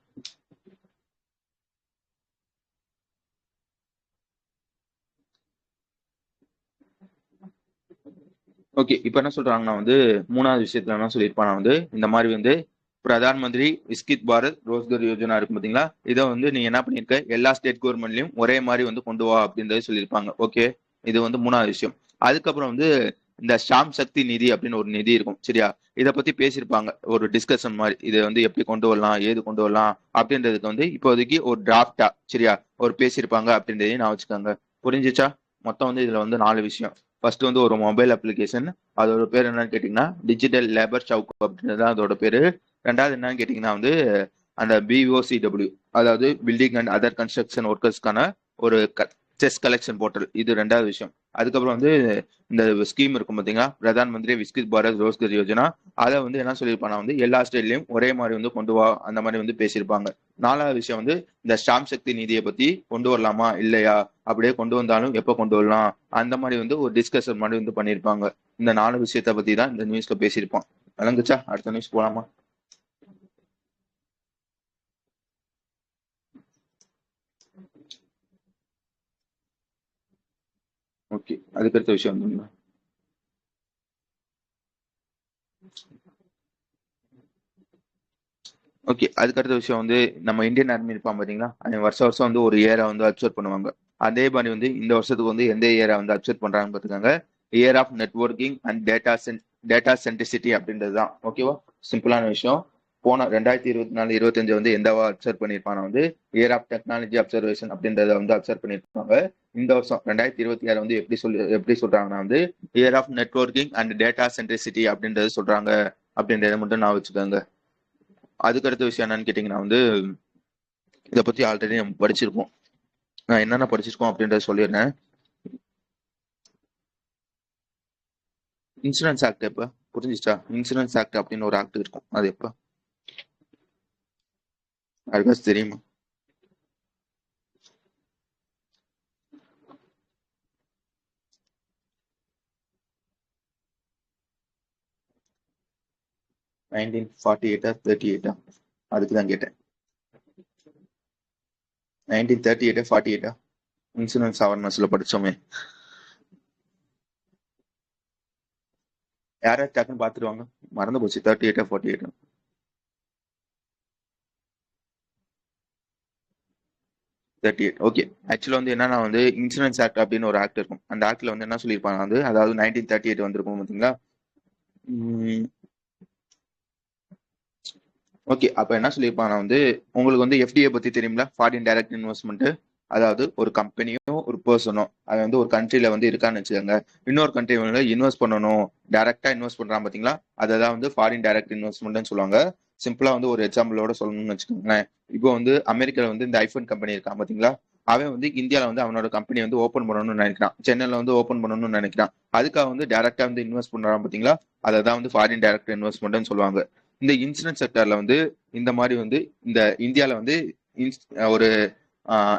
ஓகே. இப்ப என்ன சொல்றாங்கன்னா வந்து மூணாவது விஷயத்துல என்ன சொல்லியிருப்பானா வந்து இந்த மாதிரி வந்து பிரதான் மந்திரி விஸ்கித் பாரத் ரோஸ்கர் யோஜனா இருக்கு பாத்தீங்களா, இதை வந்து நீ என்ன பண்ணிருக்க எல்லா ஸ்டேட் கவர்மெண்ட்லயும் ஒரே மாதிரி வந்து கொண்டு வா அப்படின்றத சொல்லியிருப்பாங்க. ஓகே, இது வந்து மூணாவது விஷயம். அதுக்கப்புறம் வந்து இந்த ஷாம் சக்தி நிதி அப்படின்னு ஒரு நிதி இருக்கும், சரியா? இதை பத்தி பேசியிருப்பாங்க, ஒரு டிஸ்கஷன் மாதிரி. இதை வந்து எப்படி கொண்டு வரலாம், ஏது கொண்டு வரலாம் அப்படின்றதுக்கு வந்து இப்போதைக்கு ஒரு டிராப்டா, சரியா, ஒரு பேசியிருப்பாங்க அப்படின்றதையும் நான் வச்சுக்கோங்க. புரிஞ்சுச்சா? மொத்தம் வந்து இதுல வந்து 4 விஷயம். ஃபர்ஸ்ட் வந்து ஒரு மொபைல் அப்ளிகேஷன், அதோட பேர் என்னன்னு கேட்டீங்கன்னா டிஜிட்டல் லேபர் சவுக் அப்படின்றது அதோட பேரு. ரெண்டாவது என்னன்னு கேட்டீங்கன்னா வந்து அந்த பிஓசிடபிள்யூ, அதாவது பில்டிங் அண்ட் அதர் கன்ஸ்ட்ரக்ஷன் ஒர்க்கர்ஸ்க்கான ஒரு செஸ் கலெக்ஷன் போர்ட்டல், இது ரெண்டாவது விஷயம். அதுக்கப்புறம் வந்து இந்த ஸ்கீம் இருக்கும் பாத்தீங்களா, பிரதான் மந்திரி விஸ்கித் பாரத் ரோஸ்கர் யோஜனா, அதை வந்து என்ன சொல்லியிருப்பாங்க வந்து எல்லா ஸ்டேட்லயும் ஒரே மாதிரி வந்து கொண்டு வா அந்த மாதிரி வந்து பேசியிருப்பாங்க. நாலாவது விஷயம் வந்து இந்த ஷாம் சக்தி நிதியை பத்தி கொண்டு வரலாமா இல்லையா, அப்படியே கொண்டு வந்தாலும் எப்ப கொண்டு வரலாம் அந்த மாதிரி வந்து ஒரு டிஸ்கஷன் மாதிரி வந்து பண்ணியிருப்பாங்க. இந்த 4 விஷயத்த பத்தி தான் இந்த நியூஸ்ல பேசியிருப்பான். விளங்குச்சா? அடுத்த நியூஸ் போலாமா? ஓகே, அதுக்கடுத்த விஷயம் வந்து ஓகே, அதுக்கடுத்த விஷயம் வந்து நம்ம இந்தியன் ஆர்மி இருப்பான் பாத்தீங்களா, அவன் வருஷம் வருஷம் வந்து ஒரு இயரை வந்து அப்சர்வ் பண்ணுவாங்க. அதே மாதிரி வந்து இந்த வருஷத்துக்கு வந்து எந்த இயரை வந்து அப்சர்வ் பண்றாங்கன்னு பாத்துக்காங்க, year of networking and data sensitivity அப்படின்றது தான். ஓகேவா? சிம்பிளான விஷயம். போன 2024 25 வந்து எந்த அப்சர்வ் பண்ணியிருப்பாங்க வந்து இயர் ஆஃப் டெக்னாலஜி அப்சர்வேஷன் அப்படின்றத வந்து அப்சர்வ் பண்ணியிருப்பாங்க. இந்த வருஷம் 2026 வந்து எப்படி சொல்றாங்கன்னா வந்து year of networking and data centricity அப்படின்றது சொல்றாங்க. அப்படின்றத மட்டும் நான் வச்சுக்கோங்க. அதுக்கு அடுத்த விஷயம் என்னன்னு கேட்டீங்கன்னா வந்து இதை பத்தி ஆல்ரெடி நம்ம படிச்சிருக்கோம். நான் என்னென்ன படிச்சிருக்கோம் அப்படின்றத சொல்லிடுறேன். இன்சூரன்ஸ் ஆக்ட் எப்ப புரிஞ்சிச்சா? இன்சூரன்ஸ் ஆக்ட் அப்படின்னு ஒரு ஆக்ட் இருக்கும், அது எப்ப அதுக்காச்சும் தெரியுமா? 1948 38? அதுக்கு தான் கேட்டேன். 1938 48? இன்சூரன்ஸ் அவேர்னஸ்ல படிச்சோமே. யாராவது டக்குன்னு பாத்துருவாங்க, மறந்து போச்சு. 38 48? 38. ஓகே. ஆக்சுவலா வந்து என்னன்னா வந்து இன்சூரன்ஸ் ஆக்ட் அப்படின்னு ஒரு ஆக்ட் இருக்கும். அந்த ஆக்ட்ல வந்து என்ன சொல்லியிருப்பாங்க வந்து அதாவது 1938 வந்திருக்கும் பாத்தீங்களா. ஓகே, அப்ப என்ன சொல்லியிருப்பாங்க வந்து உங்களுக்கு வந்து எஃப்டிஏ பத்தி தெரியுங்களா, ஃபாரின் டைரக்ட் இன்வெஸ்ட்மெண்ட். அதாவது ஒரு கம்பெனியும் ஒரு பர்சனும் அது வந்து ஒரு கண்ட்ரில வந்து இருக்கான்னு வச்சுக்கோங்க, இன்னொரு கண்ட்ரி வந்து இன்வெஸ்ட் பண்ணணும், டைரக்டா இன்வெஸ்ட் பண்றான் பாத்தீங்களா, அதான் வந்து ஃபாரின் டைரக்ட் இன்வெஸ்ட்மெண்ட்னு சொல்லுவாங்க. சிம்பிளா வந்து ஒரு எக்ஸாம்பிளோட சொல்லணும்னு வச்சுக்கோங்களேன். இப்போ வந்து அமெரிக்கால வந்து இந்த ஐபோன் கம்பெனி இருக்கான் பாத்தீங்களா, அவன் வந்து இந்தியால வந்து அவனோட கம்பெனி வந்து ஓபன் பண்ணணும்னு நினைக்கிறான், சென்னையில வந்து ஓபன் பண்ணணும்னு நினைக்கிறான். அதுக்காக வந்து டைரக்டா வந்து இன்வெஸ்ட் பண்றான் பாத்தீங்களா, அதான் வந்து ஃபாரின் டைரக்ட் இன்வெஸ்ட்மெண்ட்னு சொல்லுவாங்க. இந்த இன்சூரன்ஸ் செக்டர்ல வந்து இந்த மாதிரி வந்து இந்த இந்தியால வந்து ஒரு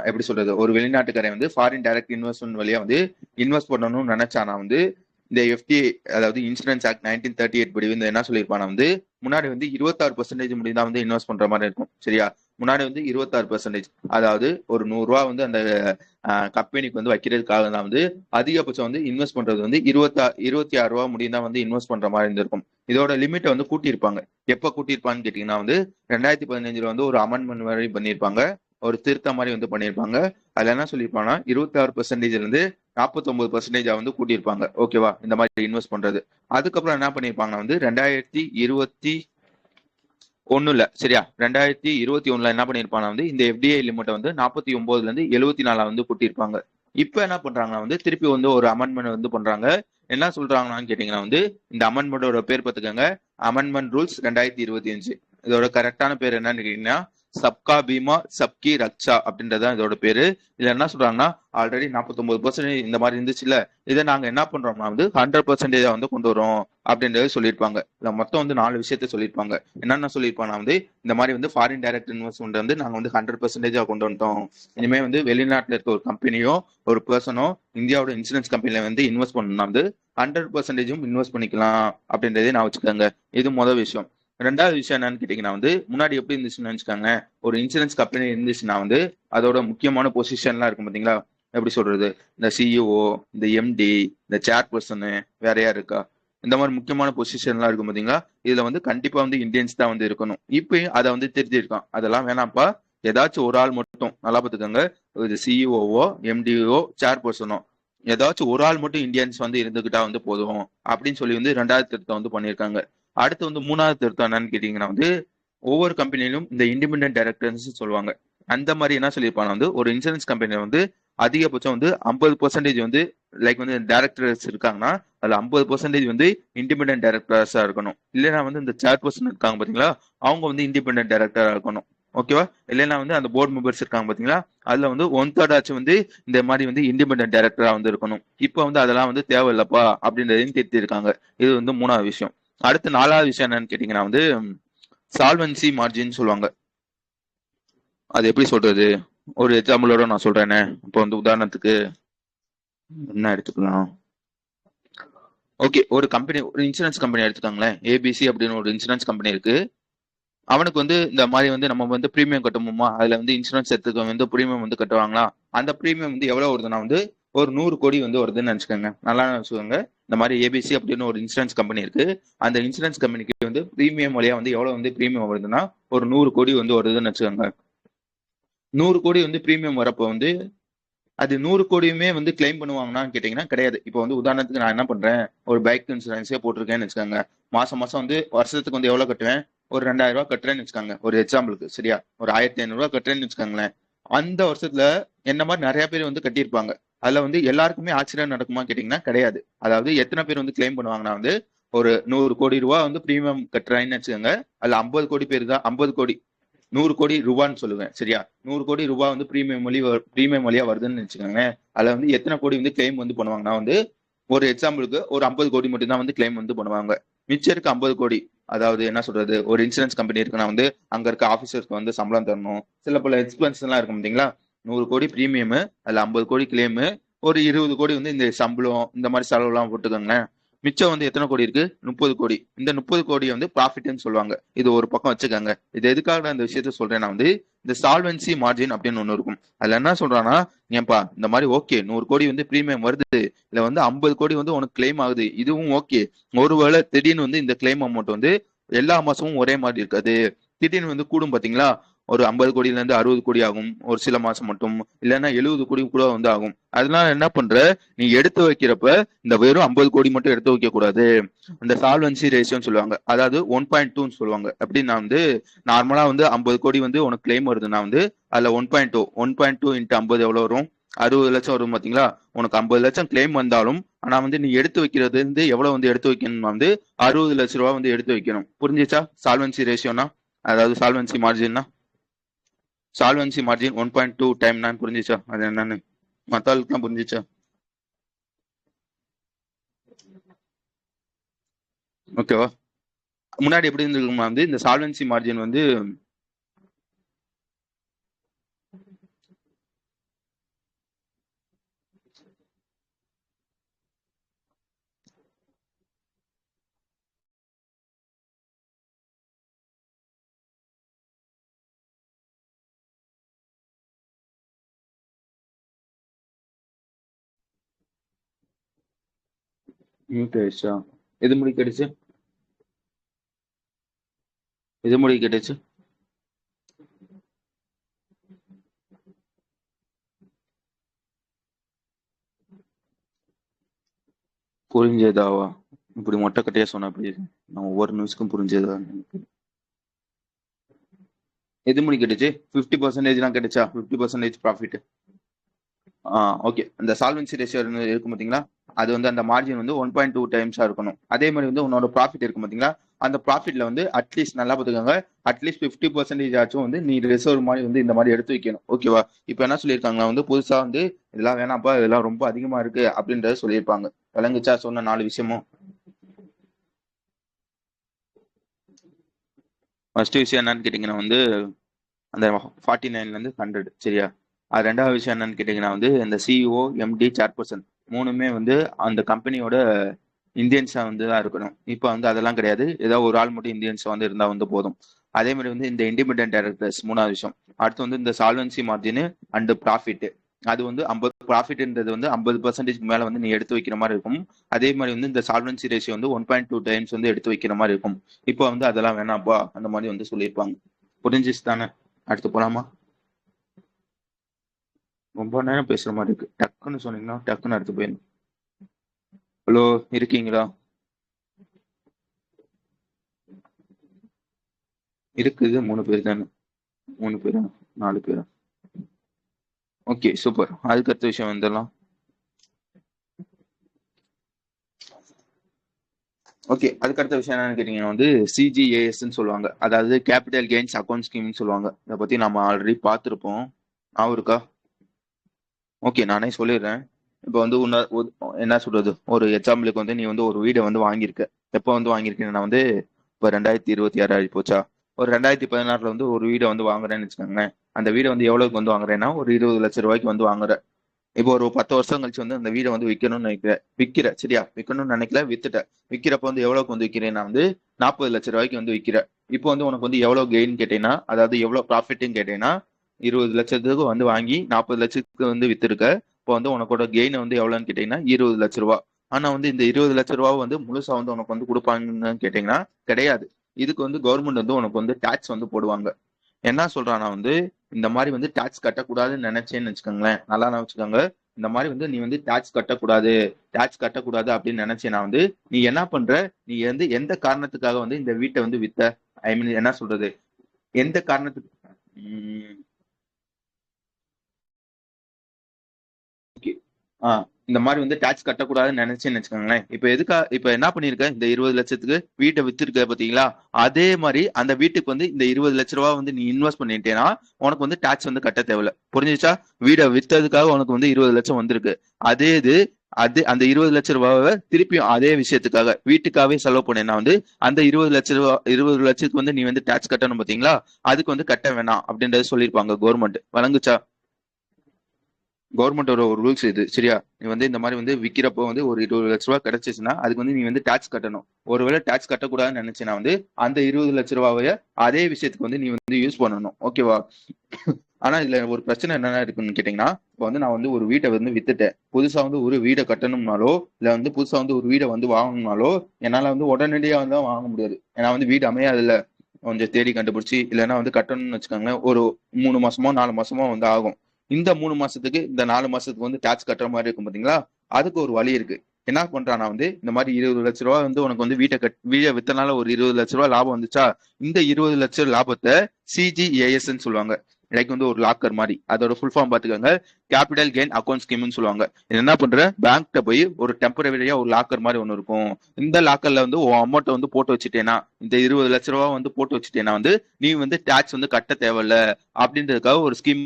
எப்படி சொல்றது, ஒரு வெளிநாட்டுக்காரன் வந்து ஃபாரின் டைரக்ட் இன்வெஸ்ட்மெண்ட் வழியா வந்து இன்வெஸ்ட் பண்ணணும்னு நினைச்சானா வந்து இந்த எஃப்டிஏ, அதாவது இன்சூரன்ஸ் ஆக்ட் 1938 படி வந்து என்ன சொல்லியிருப்பானா வந்து முன்னாடி வந்து 26% முடிதான் வந்து இன்வெஸ்ட் பண்ற மாதிரி இருக்கும், சரியா? முன்னாடி வந்து 26%, அதாவது ஒரு 100 ரூபா வந்து அந்த கம்பெனிக்கு வந்து வைக்கிறதுக்காக தான் வந்து அதிகபட்சம் வந்து இன்வெஸ்ட் பண்றது வந்து 26 ரூபா முடியும் தான் வந்து இன்வெஸ்ட் பண்ற மாதிரி இருந்திருக்கும். இதோட லிமிட்டை வந்து கூட்டியிருப்பாங்க. எப்ப கூட்டியிருப்பான்னு கேட்டீங்கன்னா வந்து 2015 வந்து ஒரு அமெண்ட்மெண்ட் மாதிரி பண்ணியிருப்பாங்க, ஒரு திருத்தம் மாதிரி வந்து பண்ணியிருப்பாங்க. அதுல என்ன சொல்லியிருப்பாங்கன்னா 26% இருந்து 49% வந்து கூட்டியிருப்பாங்க. ஓகேவா? இந்த மாதிரி இன்வெஸ்ட் பண்றது. அதுக்கப்புறம் என்ன பண்ணியிருப்பாங்க வந்து 2021, சரியா, 2021 என்ன பண்ணிருப்பாங்க வந்து இந்த எஃப்டிஐ லிமிட்டை வந்து 49 இருந்து 74 வந்து கூட்டியிருப்பாங்க. இப்ப என்ன பண்றாங்கன்னா வந்து திருப்பி வந்து ஒரு அமெண்ட்மெண்ட் வந்து பண்றாங்க. என்ன சொல்றாங்கன்னு கேட்டீங்கன்னா வந்து இந்த அமெண்ட்மெண்டோட பேர் பார்த்துக்கோங்க, அமெண்ட்மெண்ட் ரூல்ஸ் 2025. இதோட கரெக்டான பேர் என்னன்னு கேட்டீங்கன்னா சப்கா பீமா சப்கி ரக்ஷா அப்படின்றதான் இதோட பேரு. இதுல என்ன சொல்றாங்கன்னா ஆல்ரெடி 49% இந்த மாதிரி இருந்துச்சுல்ல, இதை நாங்க என்ன பண்றோம்னா வந்து 100% வந்து கொண்டு வரோம் அப்படின்றது சொல்லியிருப்பாங்க. இதுல மொத்தம் வந்து 4 விஷயத்த சொல்லியிருப்பாங்க. என்னென்ன சொல்லியிருப்பாங்க வந்து இந்த மாதிரி வந்து ஃபாரின் டைரக்ட் இன்வெஸ்ட்மெண்ட் வந்து நாங்க வந்து 100% கொண்டு வந்துட்டோம். இனிமே வந்து வெளிநாட்டுல இருக்க ஒரு கம்பெனியோ ஒரு பர்சனோ இந்தியாவோட இன்சூரன்ஸ் கம்பெனில வந்து இன்வெஸ்ட் பண்ணா வந்து 100%ம் இன்வெஸ்ட் பண்ணிக்கலாம் அப்படின்றதே நான் வச்சுக்கோங்க. இது முதல் விஷயம். ரெண்டாவது விஷயம் என்னன்னு கேட்டீங்கன்னா வந்து முன்னாடி எப்படி இருந்துச்சுன்னு நினைச்சுக்காங்க, ஒரு இன்சூரன்ஸ் கம்பெனி இருந்துச்சுன்னா வந்து அதோட முக்கியமான பொசிஷன்லாம் இருக்கும் பாத்தீங்களா, எப்படி சொல்றது, இந்த சிஇஓ, இந்த எம்டி, இந்த சேர்பர்சனு, வேற யார் இருக்கா, இந்த மாதிரி முக்கியமான பொசிஷன்லாம் இருக்கும் பாத்தீங்களா, இதுல வந்து கண்டிப்பா வந்து இந்தியன்ஸ் தான் வந்து இருக்கணும். இப்பயும் அதை வந்து தெரிஞ்சிருக்கான், அதெல்லாம் வேணாம்ப்பா, ஏதாச்சும் ஒரு ஆள் மட்டும் நல்லா பார்த்துக்கோங்க, இது சிஇஓவோ எம்டிஓ சேர்பர்சனோ ஏதாச்சும் ஒரு ஆள் மட்டும் இந்தியன்ஸ் வந்து இருந்துகிட்டா வந்து போதும் அப்படின்னு சொல்லி வந்து 2வது திருத்தம் வந்து பண்ணியிருக்காங்க. அடுத்து வந்து 3வது திருத்தம் என்னன்னு கேட்டீங்கன்னா வந்து ஒவ்வொரு கம்பெனிலும் இந்த இண்டிபெண்டன்ட் டைரக்டர்ஸ் சொல்லுவாங்க. அந்த மாதிரி என்ன சொல்லியிருப்பாங்க வந்து ஒரு இன்சூரன்ஸ் கம்பெனில வந்து அதிகபட்சம் வந்து 50% வந்து லைக் வந்து டைரக்டர்ஸ் இருக்காங்கன்னா அதுல 50% வந்து இண்டிபெண்டன்ட் டைரக்டர்ஸா இருக்கணும். இல்லைன்னா வந்து இந்த சேர்பர்சன் இருக்காங்க பாத்தீங்களா, அவங்க வந்து இண்டிபெண்டன்ட் டைரக்டரா இருக்கணும். ஓகேவா? இல்லைன்னா வந்து அந்த போர்டு மெம்பர்ஸ் இருக்காங்க பாத்தீங்களா, அதுல வந்து 1/3 ஆச்சு வந்து இந்த மாதிரி வந்து இண்டிபெண்டன்ட் டைரக்டரா வந்து இருக்கணும். இப்போ வந்து அதெல்லாம் வந்து தேவையில்லப்பா அப்படின்றதையும் திருத்தி இருக்காங்க. இது வந்து 3வது விஷயம். அடுத்து 4வது விஷயம் என்னன்னு கேட்டீங்கன்னா வந்து சால்வன்சி மார்ஜின் சொல்லுவாங்க. அது எப்படி சொல்றது, ஒரு எக்ஸாம்பிளோட நான் சொல்றேனே. இப்போ வந்து உதாரணத்துக்கு என்ன எடுத்துக்கலாம், ஓகே, ஒரு கம்பெனி, ஒரு இன்சூரன்ஸ் கம்பெனி எடுத்துக்காங்களேன், ஏபிசி அப்படின்னு ஒரு இன்சூரன்ஸ் கம்பெனி இருக்கு. அவனுக்கு வந்து இந்த மாதிரி வந்து நம்ம வந்து ப்ரீமியம் கட்டணுமா, அதுல வந்து இன்சூரன்ஸ் எடுத்துக்க வந்து ப்ரீமியம் வந்து கட்டுவாங்களா, அந்த ப்ரீமியம் வந்து எவ்வளவு வருதுன்னா வந்து ஒரு 100 கோடி வந்து வருதுன்னு நினைச்சுக்கோங்க. நல்லா நினைச்சுக்கோங்க. இந்த மாதிரி ஏபிசி அப்படின்னு ஒரு இன்சூரன்ஸ் கம்பெனி இருக்கு. அந்த இன்சூரன்ஸ் கம்பெனிக்கு வந்து ப்ரீமியம் வழியா வந்து எவ்வளவு வந்து ப்ரீமியம் வருதுன்னா ஒரு 100 கோடி வந்து வருதுன்னு வச்சுக்கோங்க. 100 கோடி வந்து ப்ரீமியம் வரப்போ வந்து அது 100 கோடியுமே வந்து கிளைம் பண்ணுவாங்கன்னா கேட்டீங்கன்னா கிடையாது. இப்போ வந்து உதாரணத்துக்கு நான் என்ன பண்றேன், ஒரு பைக் இன்சூரன்ஸே போட்டிருக்கேன்னு வச்சுக்கோங்க. மாசம் மாசம் வந்து வருஷத்துக்கு வந்து எவ்வளவு கட்டுவேன், ஒரு 2000 ரூபாய் கட்டுறேன்னு வச்சுக்கோங்க, ஒரு எக்ஸாம்பிளுக்கு. சரியா? ஒரு 1500 ரூபாய் கட்டுறேன்னு வச்சுக்கோங்களேன். அந்த வருஷத்துல என்ன மாதிரி நிறைய பேர் வந்து கட்டியிருப்பாங்க. அதுல வந்து எல்லாருக்குமே ஆக்சிடென்ட் நடக்குமா கேட்டீங்கன்னா கிடையாது. அதாவது எத்தனை பேர் வந்து கிளைம் பண்ணுவாங்கன்னா வந்து ஒரு 100 கோடி ரூபாய் வந்து பிரீமியம் கட்டுறான்னு வச்சுக்கோங்க. அதுல 50 கோடி பேர் தான், 50 கோடி, 100 கோடி ரூபான்னு சொல்லுவேன். சரியா? 100 கோடி ரூபாய் வந்து பிரீமியம் வழியா வருதுன்னு வச்சுக்கோங்க. அதுல வந்து எத்தனை கோடி வந்து கிளைம் வந்து பண்ணுவாங்கன்னா வந்து ஒரு எக்ஸாம்பிளுக்கு ஒரு 50 கோடி மட்டும் தான் வந்து கிளைம் வந்து பண்ணுவாங்க. மிச்சம் இருக்க 50 கோடி, அதாவது என்ன சொல்றது, ஒரு இன்சூரன்ஸ் கம்பெனி இருக்குன்னா வந்து அங்க இருக்க ஆபீசருக்கு வந்து சம்பளம் தரணும், சில பல எக்ஸ்பென்ஸ் எல்லாம் இருக்கும் பாத்தீங்களா. 100 கோடி பிரீமியம், அதுல 50 கோடி கிளைம், ஒரு 20 கோடி வந்து இந்த சம்பளம் இந்த மாதிரி செலவு எல்லாம் போட்டுக்கோங்க. மிச்சம் வந்து எத்தனை கோடி இருக்கு, 30 கோடி. இந்த 30 கோடி வந்து ப்ராஃபிட்னு சொல்லுவாங்க. இது ஒரு பக்கம் வச்சுக்கோங்க. இது எதுக்காக நான் இந்த விஷயத்த சொல்றேன்னா வந்து இந்த சால்வன்சி மார்ஜின் அப்படின்னு ஒண்ணு இருக்கும். அதுல என்ன சொல்றான்னா, ஏன்பா இந்த மாதிரி ஓகே 100 கோடி வந்து பிரீமியம் வருது, இதுல வந்து 50 கோடி வந்து உனக்கு கிளைம் ஆகுது, இதுவும் ஓகே. ஒருவேளை திடீர்னு வந்து இந்த கிளைம் அமௌண்ட் வந்து எல்லா மாசமும் ஒரே மாதிரி இருக்காது, திடீர்னு வந்து கூடும் பாத்தீங்களா, ஒரு 50 கோடியில இருந்து 60 கோடி ஆகும் ஒரு சில மாசம் மட்டும், இல்லைன்னா 70 கோடி கூட வந்து ஆகும். அதனால என்ன பண்ற, நீ எடுத்து வைக்கிறப்ப இந்த வெறும் 50 கோடி மட்டும் எடுத்து வைக்க கூடாது. இந்த சால்வன்சி ரேஷியோன்னு சொல்லுவாங்க, அதாவது 1.2 சொல்லுவாங்க. அப்படின்னா வந்து நார்மலா வந்து 50 கோடி வந்து உனக்கு கிளைம் வருதுன்னா வந்து அதுல 1.2 இன்ட்டு 50 எவ்வளவு வரும், 60 லட்சம் வரும் பாத்தீங்களா. உனக்கு 50 லட்சம் கிளைம் வந்தாலும் ஆனா வந்து நீ எடுத்து வைக்கிறது வந்து எவ்வளவு வந்து எடுத்து வைக்கணும் வந்து 60 லட்சம் ரூபாய் வந்து எடுத்து வைக்கணும். புரிஞ்சிச்சா சால்வன்சி ரேஷியோனா, அதாவது சால்வன்சி மார்ஜின்னா, சால்வன்சி மார்ஜின் 1.2 டைம் நான் புரிஞ்சிச்சா அது என்னன்னு, மத்தாளுக்குலாம் புரிஞ்சிச்சா? ஓகேவா? முன்னாடி எப்படி இருந்திருக்குமா வந்து இந்த சால்வன்சி மார்ஜின் வந்து மியூட் ஆயிடுச்சா? எது முடி கிடைச்சு, எது முடி கிடைச்சு? புரிஞ்சதாவா? இப்படி மொட்டை கட்டையா சொன்ன அப்படி நான் ஒவ்வொரு நிமிஷத்துக்கும் புரிஞ்சதா? எது முடி கிடைச்சு 50% கிடைச்சா 50% ப்ராஃபிட். ஓகே, அந்த சால்வன்சி ரேஷியோ இருக்கும் பாத்தீங்களா, அது வந்து அந்த மார்ஜின் வந்து 1.2 டைம்ஸா இருக்கணும். அதே மாதிரி வந்து உன்னோட ப்ராஃபிட் இருக்கும் பாத்தீங்களா, அந்த ப்ராஃபிட்ல வந்து அட்லீஸ்ட் நல்லா பார்த்துக்கோங்க, அட்லீஸ்ட் 50% ஆச்சும் வந்து நீ ரிசர்வ் மாதிரி வந்து இந்த மாதிரி எடுத்து வைக்கணும். ஓகேவா? இப்போ என்ன சொல்லியிருக்காங்க வந்து புதுசா வந்து இதெல்லாம் வேணாம்ப்பா, இதெல்லாம் ரொம்ப அதிகமா இருக்கு அப்படின்றத சொல்லியிருப்பாங்க. விளங்குச்சா சொன்ன 4 விஷயமும்? ஃபர்ஸ்ட் விஷயம் என்னன்னு கேட்டீங்கன்னா வந்து அந்த 49ல இருந்து 100 சரியா? அது ரெண்டாவது விஷயம் என்னன்னு கேட்டீங்கன்னா வந்து இந்த சிஇஓ, எம்டி, சேர்பர்சன் மூணுமே வந்து அந்த கம்பெனியோட இந்தியன்ஸா வந்து தான் இருக்கணும். இப்போ வந்து அதெல்லாம் கிடையாது. ஏதோ ஒரு ஆள் மட்டும் இந்தியன்ஸ் வந்து இருந்தா வந்து போதும். அதே மாதிரி வந்து இந்த இண்டிபெண்டன்ட் டைரக்டர்ஸ் மூணாவது விஷயம். அடுத்து வந்து இந்த சால்வன்சி மார்ஜின் அண்ட் ப்ராஃபிட். அது வந்து 50 ப்ராஃபிட்ன்றது வந்து 50% மேல வந்து நீ எடுத்து வைக்கிற மாதிரி இருக்கும். அதே மாதிரி வந்து இந்த சால்வன்சி ரேஷியோ வந்து 1.2 டைம்ஸ் வந்து எடுத்து வைக்கிற மாதிரி இருக்கும். இப்போ வந்து அதெல்லாம் வேணாம்ப்பா அந்த மாதிரி வந்து சொல்லியிருப்பாங்க. புரிஞ்சிச்சு தானே? அடுத்து போலாமா? ரொம்ப நேரம் பேசுற மாதிரி இருக்கு. டக்குன்னு சொன்னீங்கன்னா டக்குன்னு அடுத்து போயிடும். ஹலோ, இருக்கீங்களா? இருக்குது 3 பேர் தானே. 3 பேரா? 4 பேரா? Okay, super. அதுக்கு அடுத்த விஷயம் வந்துடலாம். ஓகே, அதுக்கு அடுத்த விஷயம் என்னன்னு கேட்டீங்கன்னா வந்து சிஜிஏஎஸ்ன்னு சொல்லுவாங்க. அதாவது கேபிட்டல் கெயின்ஸ் அக்கௌண்ட் ஸ்கீம்னு சொல்லுவாங்க. இதை பத்தி நம்ம ஆல்ரெடி பார்த்துருப்போம். ஞாபகம் இருக்கா? ஓகே, நானே சொல்லிடுறேன். இப்போ வந்து என்ன சொல்றது, ஒரு எக்ஸாம்பிளுக்கு வந்து நீ வந்து ஒரு வீடை வந்து வாங்கியிருக்க. எப்போ வந்து வாங்கியிருக்கேன்னா வந்து இப்போ 2026 ஆகி போச்சா? ஒரு 2016ல வந்து ஒரு வீடை வந்து வாங்குறேன்னு வச்சுக்கோங்களேன். அந்த வீடை வந்து எவ்வளவுக்கு வந்து வாங்குறேன்னா ஒரு 20 லட்சம் ரூபாய்க்கு வந்து வாங்குற. இப்போ ஒரு 10 வருஷம் கழிச்சு வந்து அந்த வீடை வந்து விற்கணும்னு நினைக்கிற. விற்கிற சரியா? விற்கணும்னு நினைக்கல, வித்துட்ட. விற்கிறப்ப வந்து எவ்வளவுக்கு வந்து விற்கிறேன்னா வந்து 40 லட்சம் ரூபாய்க்கு வந்து விற்கிற. இப்போ வந்து உனக்கு வந்து எவ்வளவு கெயின் கேட்டீங்கன்னா, அதாவது எவ்வளவு ப்ராஃபிட்னு கேட்டீங்கன்னா, 20 லட்சத்துக்கு வந்து வாங்கி 40 லட்சத்துக்கு வந்து வித்திருக்க. இப்போ வந்து உனக்கோட கெயின் வந்து எவ்வளவுன்னு கேட்டீங்கன்னா 20 லட்ச ரூபா. ஆனா வந்து இந்த 20 லட்ச ரூபா வந்து முழுசா வந்து உனக்கு வந்து கொடுப்பாங்கன்னு கேட்டீங்கன்னா கிடையாது. இதுக்கு வந்து கவர்மெண்ட் வந்து உனக்கு வந்து டாக்ஸ் வந்து போடுவாங்க. என்ன சொல்றானா வந்து இந்த மாதிரி வந்து டாக்ஸ் கட்டக்கூடாதுன்னு நினைச்சேன்னு வச்சுக்கோங்களேன், நல்லா வச்சுக்கோங்க. இந்த மாதிரி வந்து நீ வந்து டாக்ஸ் கட்டக்கூடாது அப்படின்னு நினைச்சேன்னா வந்து நீ என்ன பண்ற, நீ வந்து எந்த காரணத்துக்காக வந்து இந்த வீட்டை வந்து வித்த, ஐ மீன் என்ன சொல்றது, எந்த காரணத்துக்கு. உம் ஆ இந்த மாதிரி வந்து டாக்ஸ் கட்டக்கூடாதுன்னு நினைச்சேன்னு வச்சுக்கோங்களேன். இப்ப என்ன பண்ணிருக்க, இந்த 20 லட்சத்துக்கு வீட்டை வித்திருக்க பாத்தீங்களா? அதே மாதிரி அந்த வீட்டுக்கு வந்து இந்த 20 லட்ச ரூபா வந்து நீ இன்வெஸ்ட் பண்ணிட்டேன்னா உனக்கு வந்து டாக்ஸ் வந்து கட்ட தேவையில்ல. புரிஞ்சுச்சா? வீடை வித்ததுக்காக உனக்கு வந்து 20 லட்சம் வந்திருக்கு. அதே இது அந்த 20 லட்ச ரூபாவை திருப்பியும் அதே விஷயத்துக்காக வீட்டுக்காகவே செலவு பண்ணேன்னா வந்து அந்த 20 லட்ச ரூபா 20 லட்சத்துக்கு வந்து நீ வந்து டாக்ஸ் கட்டணும் பாத்தீங்களா? அதுக்கு வந்து கட்ட வேணாம் அப்படின்றத சொல்லியிருப்பாங்க கவர்மெண்ட். வழங்குச்சா? கவர்மெண்டோட ஒரு ரூல்ஸ் இது சரியா? நீ வந்து இந்த மாதிரி வந்து விற்கிறப்போ வந்து ஒரு 20 லட்ச ரூபா கிடைச்சிச்சுன்னா அதுக்கு வந்து நீ வந்து டாக்ஸ் கட்டணும். ஒருவேளை டாக்ஸ் கட்டக்கூடாதுன்னு நினைச்சேன்னா வந்து அந்த 20 லட்ச ரூபாவை அதே விஷயத்துக்கு வந்து நீ வந்து யூஸ் பண்ணணும். ஓகேவா? ஆனா இதுல ஒரு பிரச்சனை என்னென்ன இருக்குன்னு கேட்டீங்கன்னா, இப்போ வந்து நான் வந்து ஒரு வீட்டை வந்து வித்துட்டேன். புதுசா வந்து ஒரு வீடை கட்டணும்னாலோ இல்ல வந்து புதுசா வந்து ஒரு வீடை வந்து வாங்கணும்னாலோ என்னால வந்து உடனடியா வந்து வாங்க முடியாது. ஏன்னா வந்து வீடு அமையாது இல்ல. கொஞ்சம் தேடி கண்டுபிடிச்சி இல்லைன்னா வந்து கட்டணும்னு வச்சுக்கோங்களேன், ஒரு 3 மாசமோ 4 மாசமோ வந்து ஆகும். இந்த 3 மாசத்துக்கு இந்த 4 மாசத்துக்கு வந்து டாக்ஸ் கட்டுற மாதிரி இருக்கும் பாத்தீங்களா? அதுக்கு ஒரு வழி இருக்கு. என்ன பண்றானா வந்து இந்த மாதிரி 20 லட்ச ரூபா வந்து உனக்கு வந்து வீடை வித்தனால ஒரு 20 லட்ச ரூபா லாபம் வந்துச்சா? இந்த 20 லட்சம் லாபத்தை சிஜிஏஎஸ் சொல்லுவாங்க. லைக் வந்து ஒரு லாக்கர் மாதிரி. அதோட ஃபுல் ஃபார்ம் பாத்துக்கோங்க. கேபிட்டல் கெயின் அக்கௌண்ட் ஸ்கீம்னு சொல்லுவாங்க. இது என்ன பண்ற, பேங்க்ல போய் ஒரு டெம்பரரியா ஒரு லாக்கர் மாதிரி ஒன்று இருக்கும். இந்த லாக்கர்ல வந்து உன் அமௌண்ட் வந்து போட்டு வச்சுட்டேன்னா, இந்த 20 லட்ச ரூபா வந்து போட்டு வச்சுட்டேன்னா வந்து நீ வந்து டாக்ஸ் வந்து கட்ட தேவையில்ல அப்படின்றதுக்காக ஒரு ஸ்கீம்.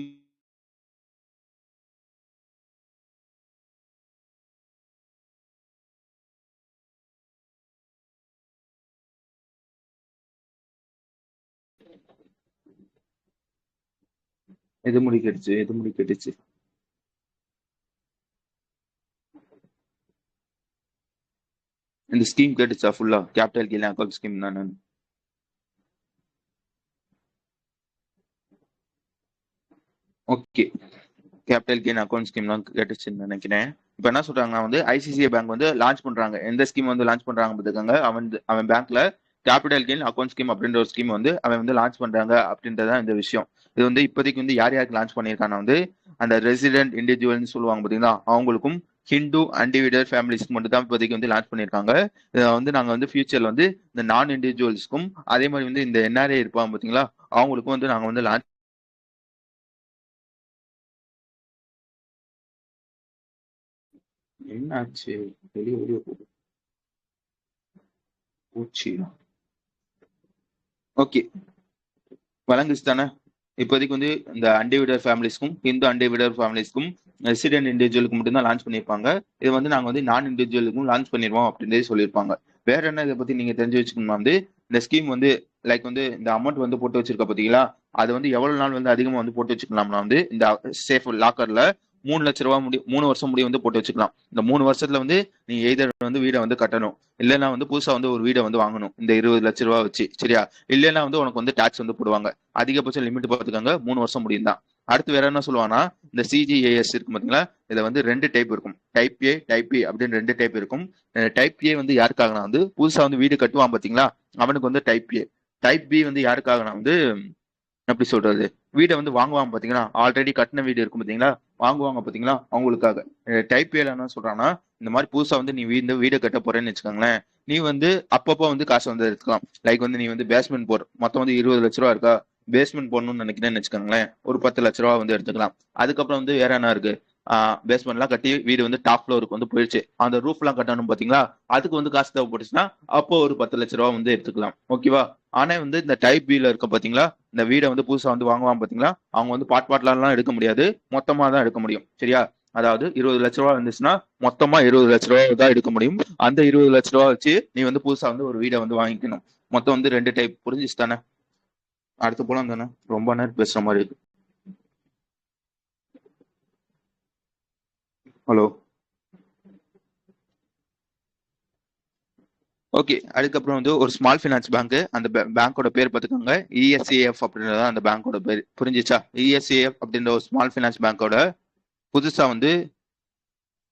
எது முடி கெட்டுச்சு? இந்த ஸ்கீம் கேட்டுச்சா ஃபுல்லா? கேபிட்டல் கெயின் அக்கௌண்ட் ஸ்கீம் நான். Okay, capital gain account scheme தான் கேட்டுச்சுன்னு நினைக்கிறேன். இப்போ என்ன சொல்றாங்கன்னா வந்து ஐசிசிஐ பேங்க் வந்து லான்ச் பண்றாங்க. எந்த ஸ்கீம் வந்து லான்ச் பண்றாங்க பார்த்துக்கோங்க. அவன் பேங்க்ல கேபிட்டல் கெயின் அக்கௌண்ட் ஸ்கீம் அப்படின்ற ஒரு ஸ்கீம் வந்து அவன் வந்து லான்ச் பண்றாங்க அப்படின்றதான் இந்த விஷயம். இது வந்து இப்போதைக்கு வந்து யார் யாருக்கு லான்ச் பண்ணியிருக்காங்கன்னா வந்து அந்த ரெசிடென்ட் இண்டிவிஜுவல்னு சொல்லுவாங்க பார்த்தீங்களா, அவங்களுக்கும் ஹிந்து இண்டிவிஜுவல் ஃபேமிலிஸ்க்கு மட்டும் தான் இப்போதைக்கு வந்து லான்ச் பண்ணியிருக்காங்க. இதை வந்து நாங்கள் வந்து ஃபியூச்சர்ல வந்து இந்த நான் இண்டிவிஜுவல்ஸ்க்கும் அதே மாதிரி வந்து இந்த என்ஆர்ஏ இருப்பாங்க பார்த்தீங்களா, அவங்களுக்கும் வந்து நாங்கள் வந்து லான்ச். என்னாச்சு? வெளியே வெளியே போச்சு. ஓகே, வழங்குச்சு தானே. இப்போதைக்கு வந்து இந்த அன்டிவிடர் ஃபேமிலிஸ்க்கும் ஹிந்து அன்டிவிடர் ஃபேமிலிஸ்க்கும் ரெசிடென்ட் இண்டிவிஜுவலுக்கு மட்டும் தான் லான்ச் பண்ணியிருப்பாங்க. இது வந்து நாங்கள் வந்து நான் இண்டிவிஜுவலுக்கும் லான்ச் பண்ணிடுவோம் அப்படின்றதே சொல்லியிருப்பாங்க. வேற என்ன இதை பத்தி நீங்க தெரிஞ்சு வச்சுக்கணும்னா வந்து இந்த ஸ்கீம் வந்து லைக் வந்து இந்த அமௌண்ட் வந்து போட்டு வச்சிருக்க பாத்தீங்களா, அது வந்து எவ்வளவு நாள் வந்து அதிகமா வந்து போட்டு வச்சுக்கலாம்னா வந்து இந்த சேஃப் லாக்கர்ல 3 லட்ச ரூபா 3 வருஷம் முடிய வந்து போட்டு வச்சுக்கலாம். இந்த 3 வருஷத்துல வந்து நீ எய்தர் வந்து வீடை வந்து கட்டணும், இல்லைன்னா வந்து புதுசா வந்து ஒரு வீடை வந்து வாங்கணும் இந்த 20 லட்ச ரூபா வச்சு, சரியா? இல்லைன்னா வந்து உனக்கு வந்து டாக்ஸ் வந்து போடுவாங்க. அதிகபட்ச லிமிட் பார்த்துக்காங்க 3 வருஷம் முடியும் தான். அடுத்து வேற என்ன சொல்லுவாங்கன்னா இந்த சிஜிஏஎஸ் இருக்கு பாத்தீங்களா, இதுல வந்து 2 டைப் இருக்கும். டைப் ஏ டைப் பி அப்படின்னு 2 டைப் இருக்கும். டைப் ஏ வந்து யாருக்காகனா வந்து புதுசா வந்து வீடு கட்டுவான் பாத்தீங்களா, அவனுக்கு வந்து டைப் ஏ. டைப் பி வந்து யாருக்காகனா வந்து எப்படி சொல்றது, வீடை வந்து வாங்குவாங்க பாத்தீங்களா, ஆல்ரெடி கட்டின வீடு இருக்கும் பாத்தீங்களா, வாங்குவாங்க பாத்தீங்களா, அவங்களுக்காக. டைப் ஏல என்ன சொல்றான்னா, இந்த மாதிரி புதுசா வந்து நீ வீடு கட்ட போறேன்னு வச்சுக்கோங்களேன், நீ வந்து அப்பப்போ வந்து காசு வந்து எடுத்துக்கலாம். லைக் வந்து நீ வந்து பேஸ்மெண்ட் போற மொத்தம் வந்து 20 லட்ச ரூபா இருக்கா, பேஸ்மெண்ட் போடணும்னு நினைக்கிறேன்னு வச்சுக்கோங்களேன், ஒரு 10 லட்ச ரூபா வந்து எடுத்துக்கலாம். அதுக்கப்புறம் வந்து வேற என்ன இருக்கு, பேஸ்மெண்ட்லாம் கட்டி வீடு வந்து டாப் ஃப்ளோருக்கு வந்து போயிடுச்சு, அந்த ரூஃப் எல்லாம் கட்டணும் பாத்தீங்களா, அதுக்கு வந்து காசு தேவைப்பட்டுச்சுன்னா அப்போ ஒரு 10 லட்ச ரூபா வந்து எடுத்துக்கலாம். ஓகேவா? ஆனா வந்து இந்த டைப் பில இருக்க பாத்தீங்களா, இந்த வீடை வந்து புதுசா வந்து வாங்குவாங்க பாத்தீங்களா, அவங்க வந்து பாட்லாம் எடுக்க முடியாது, மொத்தமா தான் எடுக்க முடியும், சரியா? அதாவது 20 லட்ச ரூபா இருந்துச்சுன்னா மொத்தமா 20 லட்ச ரூபா தான் எடுக்க முடியும். அந்த 20 லட்ச ரூபா வச்சு நீ வந்து புதுசா வந்து ஒரு வீடை வந்து வாங்கிக்கணும். மொத்தம் வந்து 2 டைப், புரிஞ்சுச்சு தானே? அடுத்து போலாம் தானே, ரொம்ப நேரம் பேசுற மாதிரி இருக்கு. ஹலோ. ஓகே, அதுக்கப்புறம் வந்து ஒரு ஸ்மால் ஃபைனான்ஸ் பேங்க், அந்த பேங்கோட பேர் பார்த்துக்கோங்க, இஎஸ்ஏஎஃப் அப்படின்றத அந்த பேங்கோட பேர், புரிஞ்சிச்சா? இஎஸ்ஏஎஃப் அப்படின்ற ஒரு ஸ்மால் ஃபைனான்ஸ் பேங்கோட புதுசா வந்து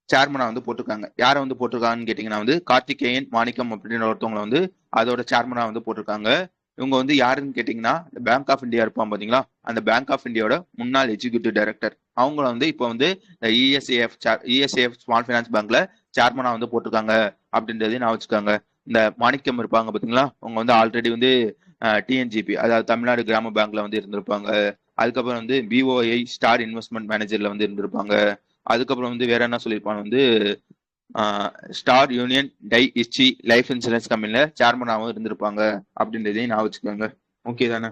சேர்மனா வந்து போட்டிருக்காங்க. யாரை வந்து போட்டிருக்காங்கன்னு கேட்டீங்கன்னா வந்து கார்த்திகேயன் மாணிக்கம் அப்படின்ற ஒருத்தவங்களை வந்து அதோட சேர்மனா வந்து போட்டிருக்காங்க. இவங்க வந்து யாருன்னு கேட்டீங்கன்னா பேங்க் ஆஃப் இந்தியா இருப்பான் பாத்தீங்களா, அந்த பேங்க் ஆஃப் இந்தியாவோட முன்னாள் எக்ஸிகியூட்டிவ் டைரக்டர். அவங்கள வந்து இப்போ வந்து இஎஸ்ஏஎஃப் ஸ்மால் ஃபைனான்ஸ் பேங்க்ல சேர்மனா வந்து போட்டிருக்காங்க அப்படின்றதையும் நான் வச்சுக்காங்க. இந்த மாணிக்கம் இருப்பாங்க பாத்தீங்களா, அவங்க வந்து ஆல்ரெடி வந்து டிஎன்ஜிபி, அதாவது தமிழ்நாடு கிராம பேங்க்ல வந்து இருந்திருப்பாங்க. அதுக்கப்புறம் வந்து பிஓஐ ஸ்டார் இன்வெஸ்ட்மெண்ட் மேனேஜர்ல வந்து இருந்திருப்பாங்க. அதுக்கப்புறம் வந்து வேற என்ன சொல்லியிருப்பாங்க வந்து Star Union Dai ichi life insurance கம்பெனில சேர்மனாவும் இருந்திருப்பாங்க அப்படின்றதையும் நான் வச்சுக்கோங்க. ஓகே தானே?